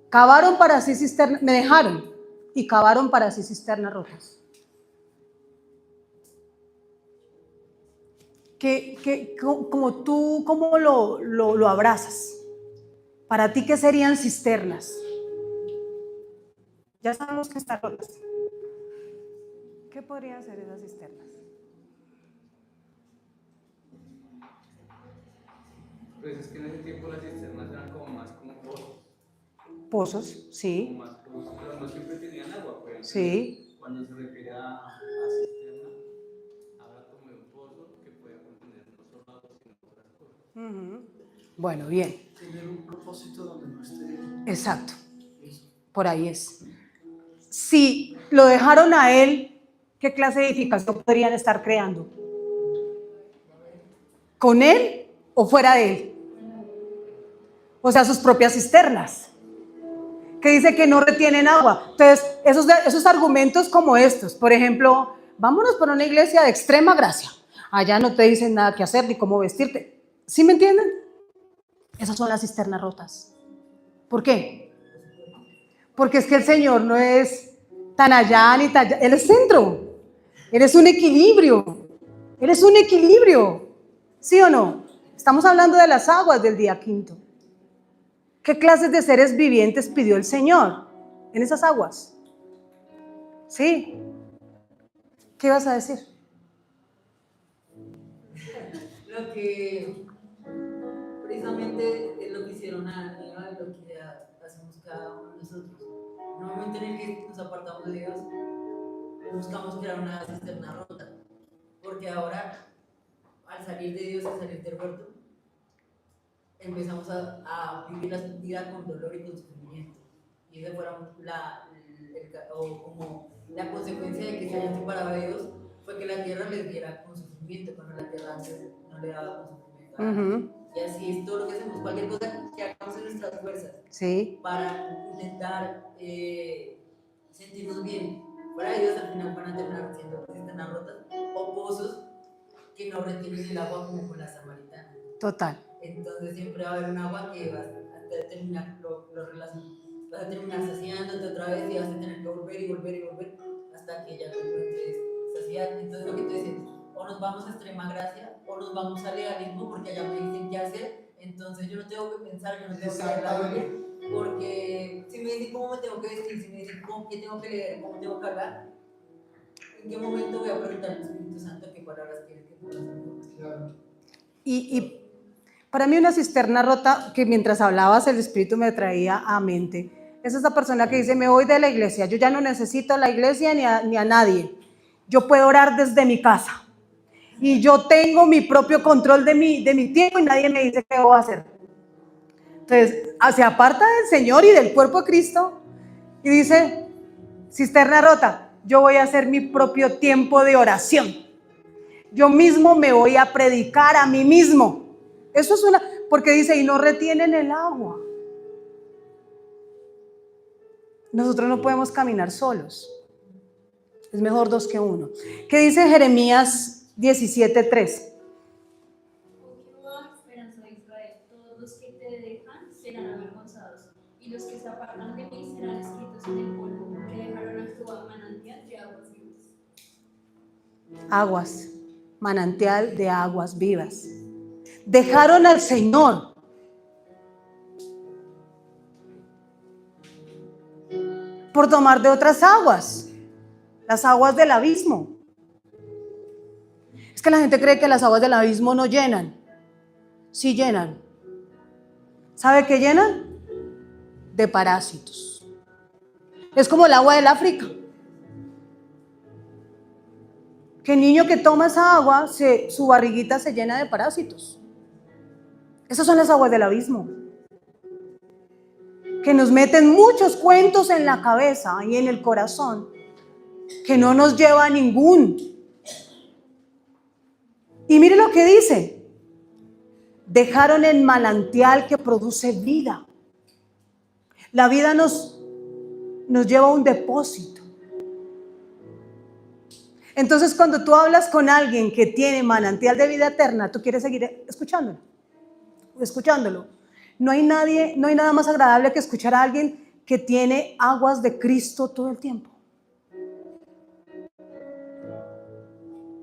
Cavaron para sí cisternas, me dejaron, y cavaron para sí cisternas rotas. Como tú, ¿cómo lo abrazas? Para ti, ¿qué serían cisternas? Ya sabemos que están rotas. ¿Qué podrían ser esas cisternas? Pues es que en ese tiempo las cisternas eran como más como pozos. Pozos, sí. Como más pozos, pero no siempre tenían agua, pues. Sí. Cuando se refiere a cisterna, habla como de un pozo que puede contener no solo agua, sino otras cosas. Bueno, bien. Tener un propósito donde no esté. Exacto. Por ahí es. Si lo dejaron a él, ¿qué clase de edificación podrían estar creando? ¿Con él o fuera de él? O sea, sus propias cisternas, que dice que no retienen agua. Entonces, esos argumentos como estos, por ejemplo, vámonos por una iglesia de extrema gracia. Allá no te dicen nada que hacer ni cómo vestirte. ¿Sí me entienden? Esas son las cisternas rotas. ¿Por qué? Porque es que el Señor no es tan allá ni tan allá. Él es centro. Él es un equilibrio. Él es un equilibrio. ¿Sí o no? Estamos hablando de las aguas del día quinto. ¿Qué clases de seres vivientes pidió el Señor en esas aguas? ¿Sí? ¿Qué ibas a decir? Lo que precisamente es lo que hicieron a Eva y lo que hacemos cada uno de nosotros. En el momento en el que nos apartamos de Dios, buscamos crear una cisterna rota. Porque ahora, al salir de Dios, al salir del huerto, empezamos a vivir la vida con dolor y con sufrimiento. Y esa fue como la consecuencia de que se hayan separado de Dios, fue que la tierra les diera con sufrimiento, cuando la tierra antes no le daba con sufrimiento. Y así es todo lo que hacemos, cualquier cosa que hagamos en nuestras fuerzas, Sí. para intentar sentirnos bien. Fuera de Dios, al final van a terminar siendo cisternas rotas o pozos que no retienen el agua, como con la samaritana. Total. Entonces siempre va a haber un agua que vas a terminar vas a terminar saciándote otra vez y vas a tener que volver y volver y volver hasta que ya te encuentres saciado. Entonces lo que tú dices, o nos vamos a extrema gracia o nos vamos al legalismo, porque allá me dicen qué hacer, entonces yo no tengo que pensar, yo no tengo que leer la Biblia, porque si me dicen cómo me tengo que vestir, si me dicen qué tengo que leer, cómo tengo que hablar, ¿en qué momento voy a preguntar al Espíritu Santo qué palabras quieres que pueda hacer? Y para mí una cisterna rota, que mientras hablabas el Espíritu me traía a mente, es esa persona que dice, me voy de la iglesia, yo ya no necesito la iglesia ni a nadie, yo puedo orar desde mi casa y yo tengo mi propio control de mi tiempo y nadie me dice qué voy a hacer. Entonces, se aparta del Señor y del cuerpo de Cristo y dice, cisterna rota, yo voy a hacer mi propio tiempo de oración. Yo mismo me voy a predicar a mí mismo. Eso es porque dice, y no retienen el agua. Nosotros no podemos caminar solos. Es mejor dos que uno. ¿Qué dice Jeremías 17:3? Esperanza de Israel, todos los que te dejan serán avergonzados, y los que se apartan de mí serán escritos en el polvo, que dejaron a tu manantial de aguas vivas. Aguas. manantial de aguas vivas. Dejaron al Señor. Por tomar de otras aguas, las aguas del abismo. Es que la gente cree que las aguas del abismo no llenan. Sí llenan. ¿Sabe qué llenan? De parásitos. Es como el agua del África. Que el niño que toma esa agua, su barriguita se llena de parásitos. Esas son las aguas del abismo. Que nos meten muchos cuentos en la cabeza y en el corazón, que no nos lleva a ningún. Y mire lo que dice: dejaron el manantial que produce vida. La vida nos lleva a un depósito. Entonces, cuando tú hablas con alguien que tiene manantial de vida eterna, tú quieres seguir escuchándolo. No hay nada más agradable que escuchar a alguien que tiene aguas de Cristo todo el tiempo.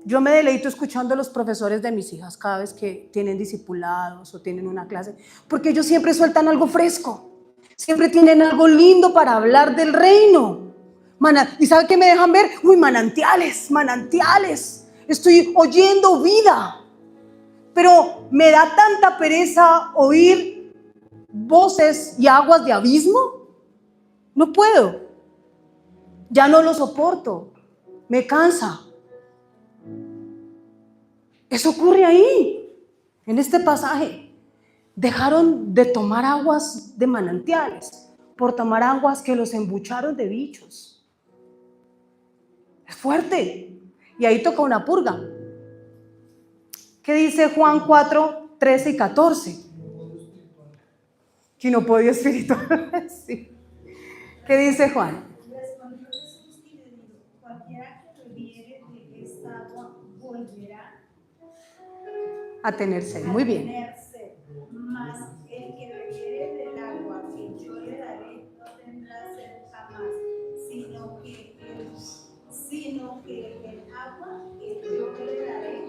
Yo me deleito escuchando a los profesores de mis hijas cada vez que tienen discipulados o tienen una clase, porque ellos siempre sueltan algo fresco, siempre tienen algo lindo para hablar del reino. ¿Y sabe qué me dejan ver? Uy, manantiales, estoy oyendo vida, pero me da tanta pereza oír voces y aguas de abismo. No puedo, ya no lo soporto, me cansa. Eso ocurre ahí, en este pasaje. Dejaron de tomar aguas de manantiales por tomar aguas que los embucharon de bichos. Es fuerte. Y ahí toca una purga. ¿Qué dice Juan 4, 13 y 14? Quinopodio espiritual. Sí. ¿Qué dice Juan? Respondió Jesús y le dijo: cualquiera que bebiere de esta agua volverá A tener sed. Muy bien. tener sed, mas el que bebiere del agua que yo le daré no tendrá sed jamás, sino que el agua que yo le daré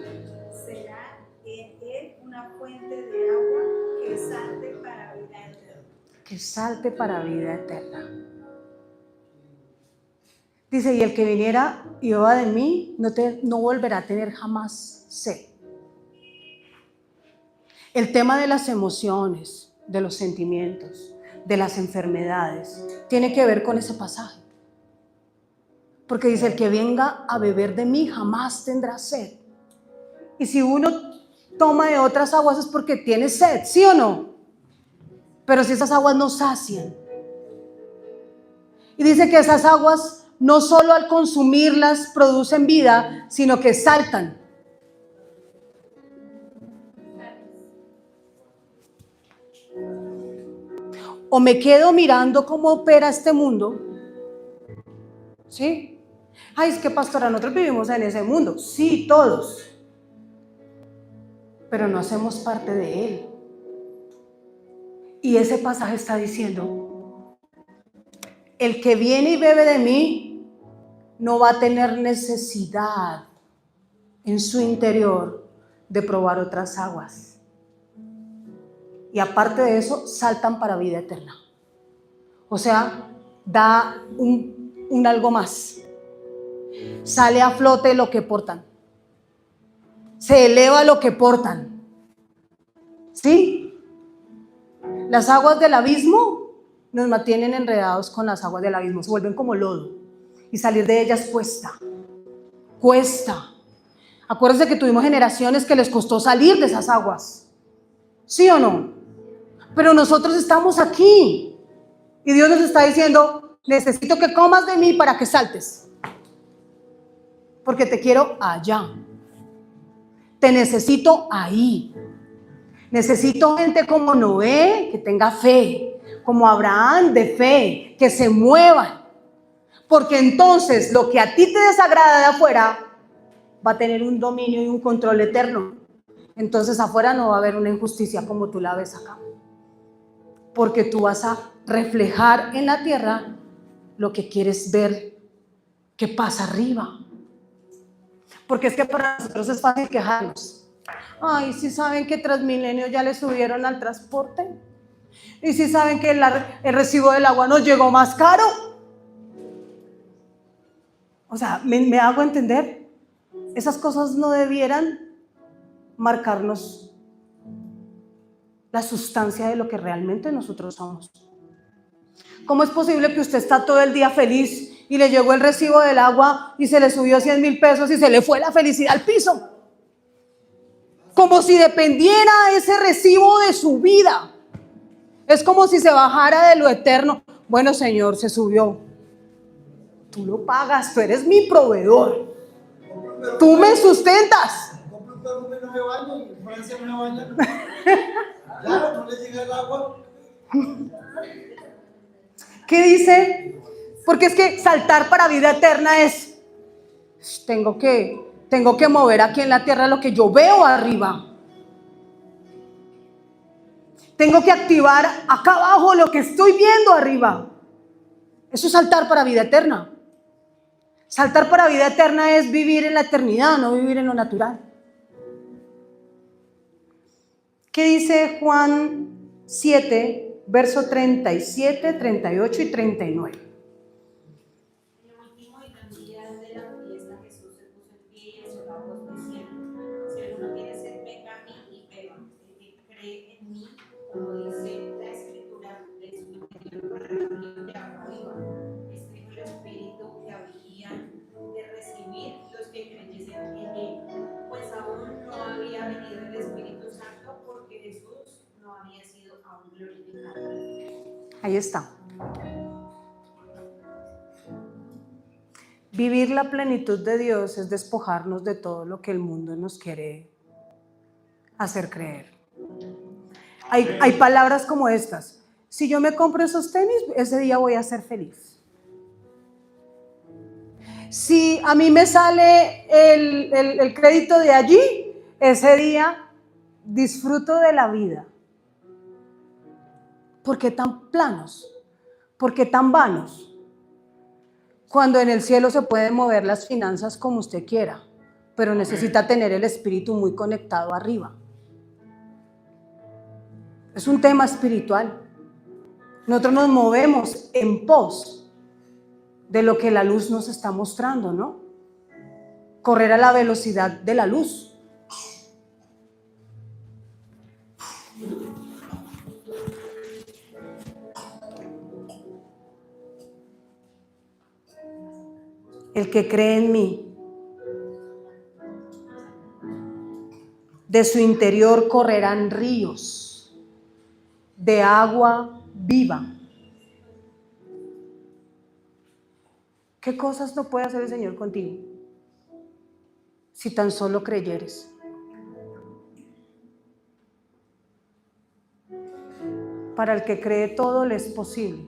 será en él una fuente de agua que salte para vida eterna. Que salte para vida eterna. Dice: y el que viniera y beba de mí no volverá a tener jamás sed. El tema de las emociones, de los sentimientos, de las enfermedades, tiene que ver con ese pasaje. Porque dice: el que venga a beber de mí jamás tendrá sed. Y si uno toma de otras aguas es porque tiene sed, ¿sí o no? Pero si esas aguas no sacian. Y dice que esas aguas no solo al consumirlas producen vida, sino que saltan. O me quedo mirando cómo opera este mundo, ¿sí? Ay, es que pastora, nosotros vivimos en ese mundo. Sí, todos. Pero no hacemos parte de él. Y ese pasaje está diciendo: el que viene y bebe de mí no va a tener necesidad en su interior de probar otras aguas. Y aparte de eso, saltan para vida eterna. O sea, da un algo más. Sale a flote lo que portan. Se eleva lo que portan. ¿Sí? Las aguas del abismo nos mantienen enredados con las aguas del abismo. Se vuelven como lodo. Y salir de ellas cuesta. Cuesta. Acuérdense que tuvimos generaciones que les costó salir de esas aguas. ¿Sí o no? Pero nosotros estamos aquí. Y Dios nos está diciendo: necesito que comas de mí para que saltes. Porque te quiero allá. Te necesito ahí. Necesito gente como Noé, que tenga fe, como Abraham, de fe, que se muevan. Porque entonces lo que a ti te desagrada de afuera va a tener un dominio y un control eterno. Entonces afuera no va a haber una injusticia como tú la ves acá. Porque tú vas a reflejar en la tierra lo que quieres ver que pasa arriba. Porque es que para nosotros es fácil quejarnos. Ay, ¿sí saben que Transmilenio ya le subieron al transporte? ¿Y si saben que el recibo del agua nos llegó más caro? O sea, ¿me hago entender? Esas cosas no debieran marcarnos la sustancia de lo que realmente nosotros somos. ¿Cómo es posible que usted está todo el día feliz y le llegó el recibo del agua y se le subió 100.000 pesos y se le fue la felicidad al piso? Como si dependiera ese recibo de su vida. Es como si se bajara de lo eterno. Bueno, Señor, se subió. Tú lo pagas, tú eres mi proveedor. Tú me sustentas. Compre un perfume y no me baño, y en Francia no me bañan. Claro, no le llega el agua. ¿Qué dice? Porque es que saltar para vida eterna es, tengo que mover aquí en la tierra lo que yo veo arriba. Tengo que activar acá abajo lo que estoy viendo arriba. Eso es saltar para vida eterna. Saltar para vida eterna es vivir en la eternidad, no vivir en lo natural. ¿Qué dice Juan 7, verso 37, 38 y 39? En el último y gran día de la fiesta, Jesús se puso en pie y exhortó a voz diciendo: si alguno quiere sed, venga a mí y beba. El que cree en mí, como dice la Escritura, de su interior correrá ríos de agua viva. Este es el Espíritu que habían de recibir los que creyesen en él, pues aún no había venido el Espíritu Santo, porque Jesús no había sido aún glorificado. Ahí está. Vivir la plenitud de Dios es despojarnos de todo lo que el mundo nos quiere hacer creer. Hay palabras como estas: si yo me compro esos tenis, ese día voy a ser feliz. Si a mí me sale el crédito de allí, ese día disfruto de la vida. ¿Por qué tan planos? ¿Por qué tan vanos? Cuando en el cielo se pueden mover las finanzas como usted quiera, pero necesita tener el espíritu muy conectado arriba. Es un tema espiritual. Nosotros nos movemos en pos de lo que la luz nos está mostrando, ¿no? Correr a la velocidad de la luz. El que cree en mí, de su interior correrán ríos de agua viva. ¿Qué cosas no puede hacer el Señor contigo? Si tan solo creyeres. Para el que cree todo le es posible.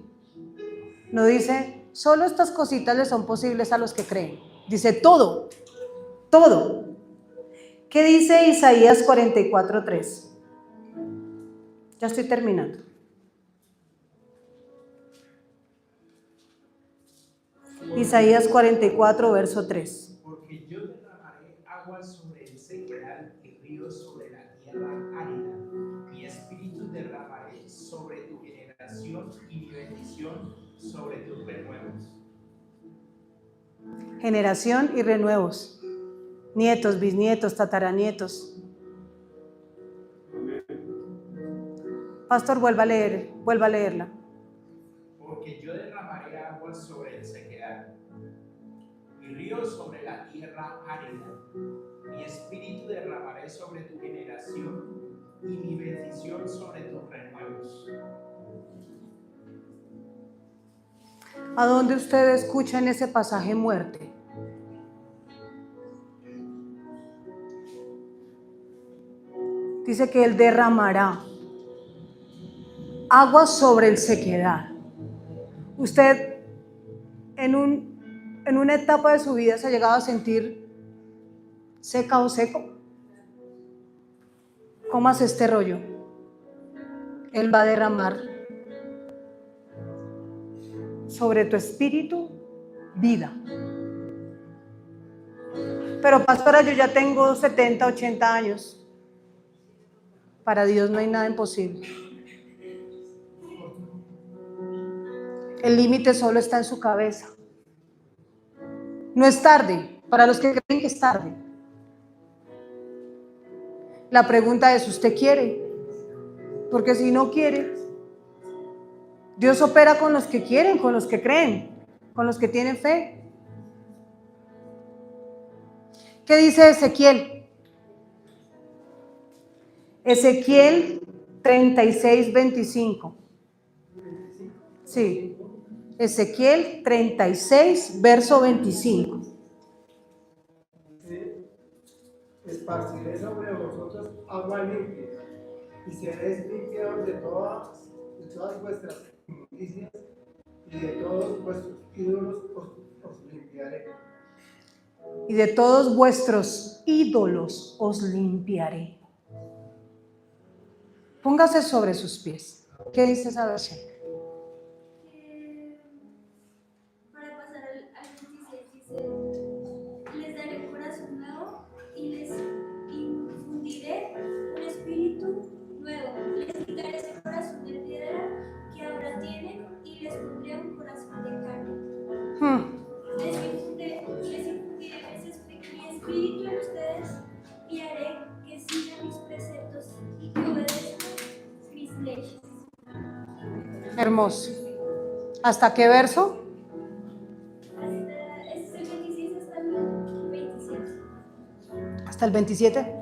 No dice, solo estas cositas le son posibles a los que creen. Dice todo, todo. ¿Qué dice Isaías 44:3? Ya estoy terminando. Isaías 44, verso 3. Porque yo derramaré aguas sobre el sequedal y ríos sobre la tierra árida. Mi espíritu derramaré sobre tu generación y mi bendición sobre tus renuevos. Generación y renuevos. Nietos, bisnietos, tataranietos. Pastor, vuelva a leerla. Porque yo derramaré aguas sobre el sequedal y ríos sobre la tierra árida. Mi espíritu derramaré sobre tu generación y mi bendición sobre tus renuevos. ¿A dónde usted escucha en ese pasaje muerte? Dice que Él derramará agua sobre el sequedad. Usted en una etapa de su vida se ha llegado a sentir seca o seco. Comas este rollo. Él va a derramar sobre tu espíritu vida. Pero pastora, yo ya tengo 70, 80 años. Para Dios no hay nada imposible. El límite solo está en su cabeza. No es tarde, para los que creen que es tarde. La pregunta es, ¿usted quiere? Porque si no quiere, Dios opera con los que quieren, con los que creen, con los que tienen fe. ¿Qué dice Ezequiel? Ezequiel 36, 25. Sí. Ezequiel 36, verso 25. Esparciré sobre vosotros agua limpia, y seréis limpiados de todas vuestras inmundicias, y de todos vuestros ídolos os limpiaré. Y de todos vuestros ídolos os limpiaré. Póngase sobre sus pies. ¿Qué dice esa versión? Para pasar al 26 dice, les daré corazón nuevo y les infundiré un espíritu nuevo. Les quitaré ese corazón de piedra que ahora tienen y les pondré un corazón de carne. Les infundiré mi espíritu en ustedes y haré que sigan mis preceptos y que obedezcan mis leyes. Hermoso. ¿Hasta qué verso? Es el 26 hasta el 27. Hasta el 27.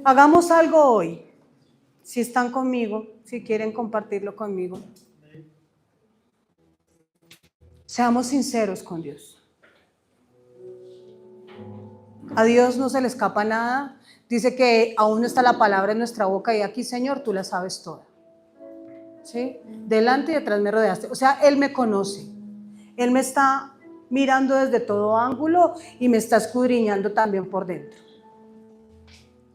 Hagamos algo hoy. Si están conmigo, si quieren compartirlo conmigo. Seamos sinceros con Dios. A Dios no se le escapa nada. Dice que aún no está la palabra en nuestra boca y aquí, Señor, tú la sabes toda. ¿Sí? Delante y detrás me rodeaste. O sea, Él me conoce. Él me está mirando desde todo ángulo y me está escudriñando también por dentro.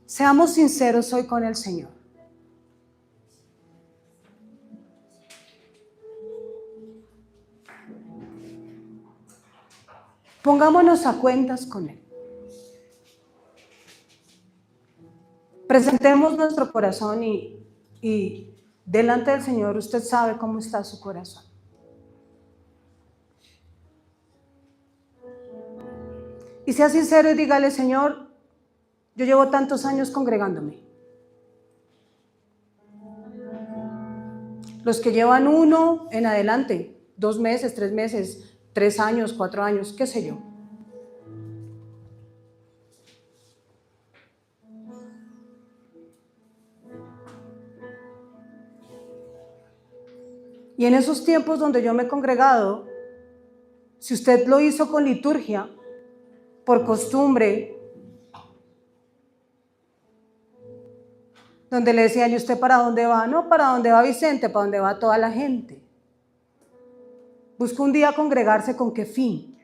Seamos sinceros hoy con el Señor. Pongámonos a cuentas con Él. Presentemos nuestro corazón y delante del Señor usted sabe cómo está su corazón. Y sea sincero y dígale, Señor, yo llevo tantos años congregándome. Los que llevan 1 en adelante, 2 meses, 3 meses, 3 años, 4 años, qué sé yo. Y en esos tiempos donde yo me he congregado, si usted lo hizo con liturgia, por costumbre, donde le decían, ¿y usted para dónde va? No, ¿para dónde va Vicente? ¿Para dónde va toda la gente? Busca un día congregarse, ¿con qué fin?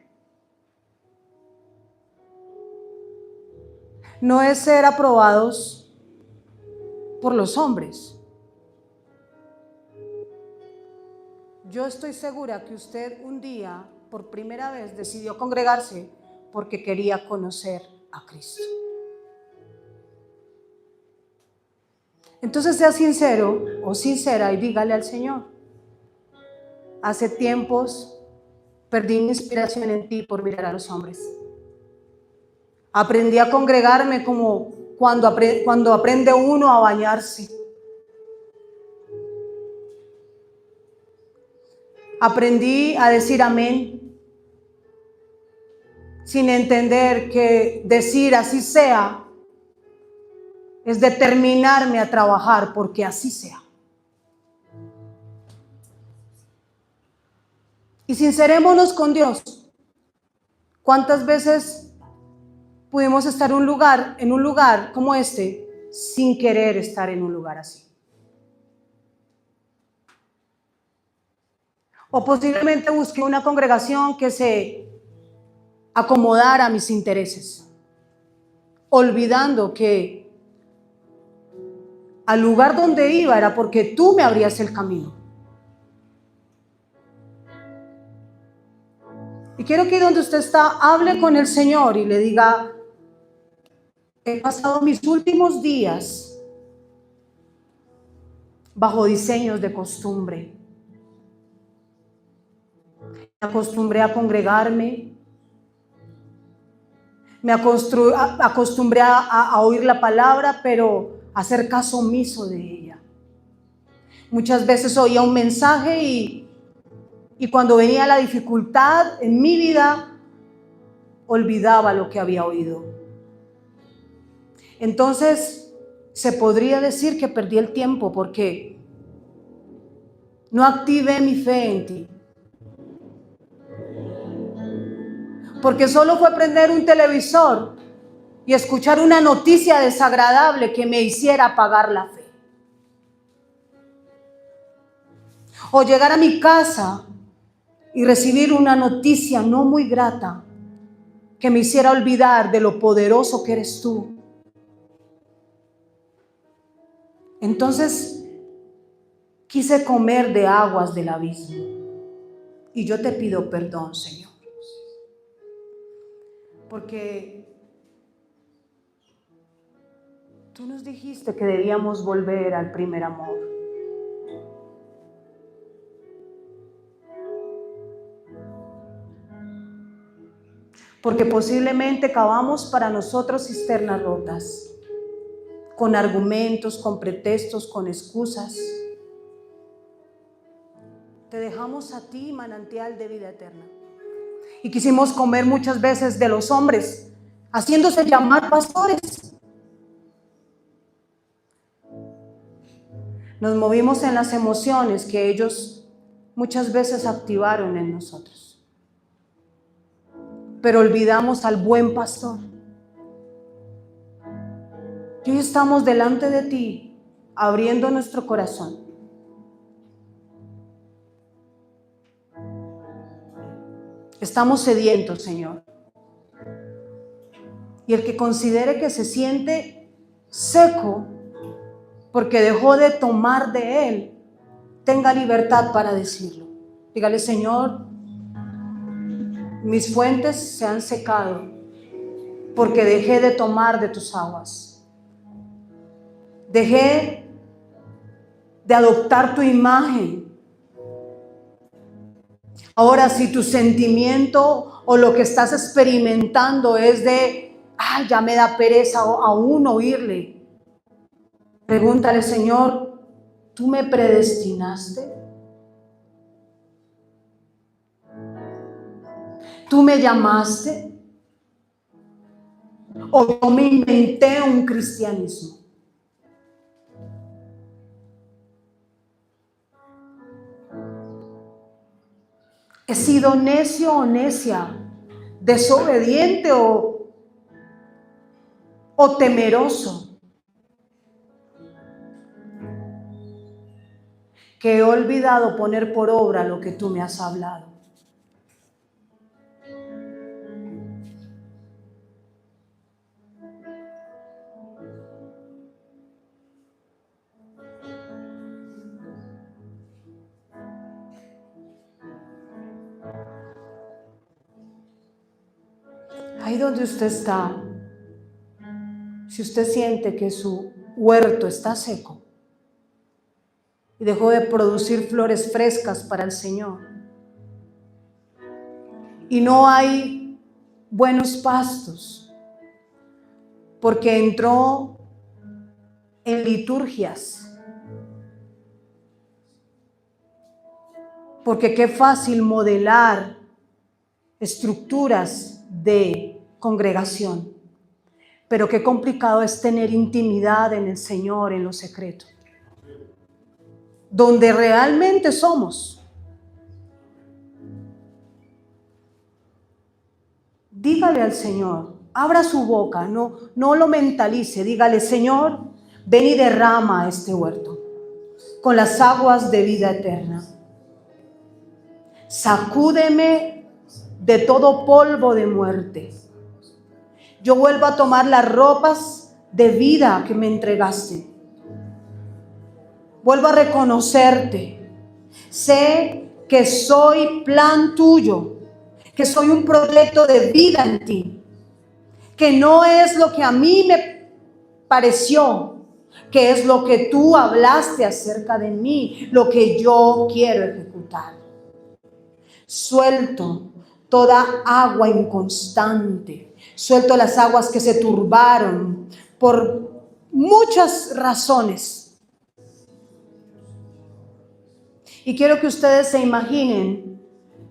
No es ser aprobados por los hombres. Yo estoy segura que usted un día, por primera vez, decidió congregarse porque quería conocer a Cristo. Entonces sea sincero o sincera y dígale al Señor, hace tiempos perdí mi inspiración en ti por mirar a los hombres. Aprendí a congregarme como cuando aprende uno a bañarse. Aprendí a decir amén, sin entender que decir así sea es determinarme a trabajar porque así sea. Y sincerémonos con Dios. ¿Cuántas veces pudimos estar en un lugar como este sin querer estar en un lugar así? O posiblemente busqué una congregación que se acomodara a mis intereses, olvidando que al lugar donde iba era porque tú me abrías el camino. Y quiero que donde usted está, hable con el Señor y le diga: he pasado mis últimos días bajo diseños de costumbre. Me acostumbré a congregarme, me acostumbré a oír la palabra, pero a hacer caso omiso de ella. Muchas veces oía un mensaje y cuando venía la dificultad en mi vida, olvidaba lo que había oído. Entonces, se podría decir que perdí el tiempo porque no activé mi fe en ti. Porque solo fue prender un televisor y escuchar una noticia desagradable que me hiciera apagar la fe. O llegar a mi casa y recibir una noticia no muy grata que me hiciera olvidar de lo poderoso que eres tú. Entonces quise comer de aguas del abismo. Y yo te pido perdón, Señor. Porque tú nos dijiste que debíamos volver al primer amor. Porque posiblemente cavamos para nosotros cisternas rotas, con argumentos, con pretextos, con excusas. Te dejamos a ti, manantial de vida eterna. Y quisimos comer muchas veces de los hombres, haciéndose llamar pastores. Nos movimos en las emociones que ellos muchas veces activaron en nosotros. Pero olvidamos al buen pastor. Y hoy estamos delante de ti, abriendo nuestro corazón. Estamos sedientos, Señor. Y el que considere que se siente seco porque dejó de tomar de Él, tenga libertad para decirlo. Dígale: Señor, mis fuentes se han secado porque dejé de tomar de tus aguas. Dejé de adoptar tu imagen. Ahora, si tu sentimiento o lo que estás experimentando es de, ay, ya me da pereza aún oírle, pregúntale: Señor, ¿tú me predestinaste? ¿Tú me llamaste? ¿O yo me inventé un cristianismo? ¿He sido necio o necia, desobediente o temeroso? Que he olvidado poner por obra lo que tú me has hablado. Ahí donde usted está, si usted siente que su huerto está seco y dejó de producir flores frescas para el Señor, y no hay buenos pastos, porque entró en liturgias, porque qué fácil modelar estructuras de congregación, pero qué complicado es tener intimidad en el Señor, en lo secreto, donde realmente somos. Dígale al Señor, abra su boca, no lo mentalice, dígale: Señor, ven y derrama este huerto con las aguas de vida eterna. Sacúdeme de todo polvo de muerte. Yo vuelvo a tomar las ropas de vida que me entregaste. Vuelvo a reconocerte. Sé que soy plan tuyo, que soy un proyecto de vida en ti, que no es lo que a mí me pareció, que es lo que tú hablaste acerca de mí, lo que yo quiero ejecutar. Suelto toda agua inconstante, suelto las aguas que se turbaron por muchas razones. Y quiero que ustedes se imaginen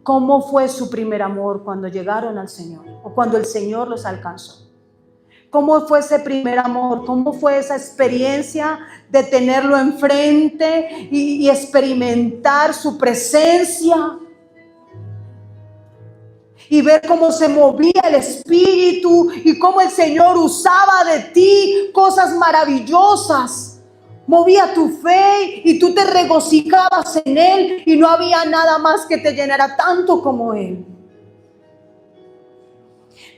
cómo fue su primer amor cuando llegaron al Señor o cuando el Señor los alcanzó. ¿Cómo fue ese primer amor? ¿Cómo fue esa experiencia de tenerlo enfrente y experimentar su presencia? Y ver cómo se movía el Espíritu y cómo el Señor usaba de ti cosas maravillosas. Movía tu fe y tú te regocijabas en Él y no había nada más que te llenara tanto como Él.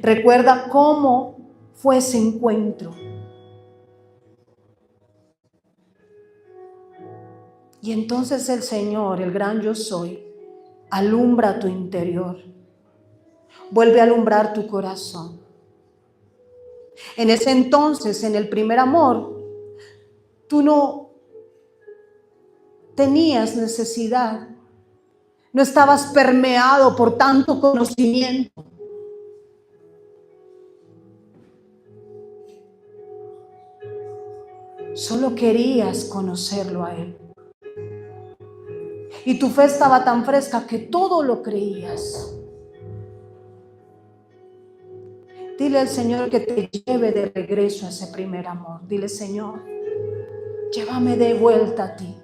Recuerda cómo fue ese encuentro. Y entonces el Señor, el gran yo soy, alumbra tu interior. Vuelve a alumbrar tu corazón. En ese entonces, en el primer amor, tú no tenías necesidad. No estabas permeado por tanto conocimiento. Solo querías conocerlo a Él. Y tu fe estaba tan fresca que todo lo creías. Dile al Señor que te lleve de regreso a ese primer amor. Dile, Señor, llévame de vuelta a ti.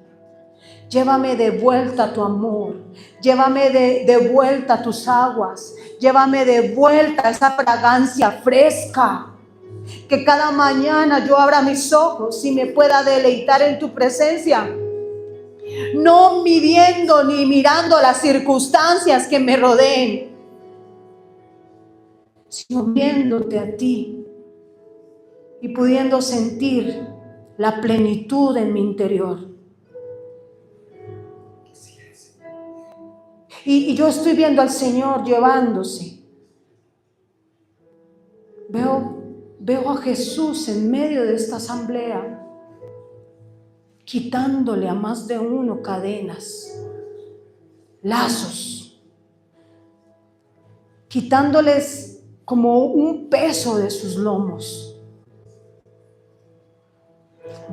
Llévame de vuelta a tu amor. Llévame de vuelta a tus aguas. Llévame de vuelta a esa fragancia fresca. Que cada mañana yo abra mis ojos y me pueda deleitar en tu presencia. No midiendo ni mirando las circunstancias que me rodeen, sino viéndote a ti y pudiendo sentir la plenitud en mi interior. Y yo estoy viendo al Señor llevándose. Veo a Jesús en medio de esta asamblea, quitándole a más de uno cadenas, lazos, quitándoles como un peso de sus lomos,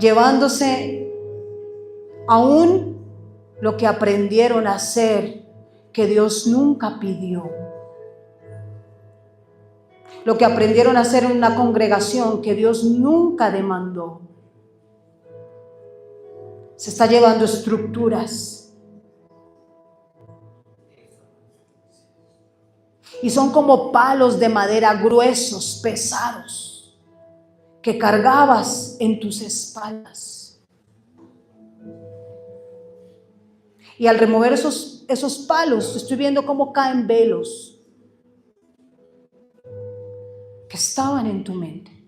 llevándose aún lo que aprendieron a hacer, que Dios nunca pidió, lo que aprendieron a hacer en una congregación que Dios nunca demandó. Se está llevando estructuras. Y son como palos de madera gruesos, pesados, que cargabas en tus espaldas. Y al remover esos palos, estoy viendo cómo caen velos que estaban en tu mente.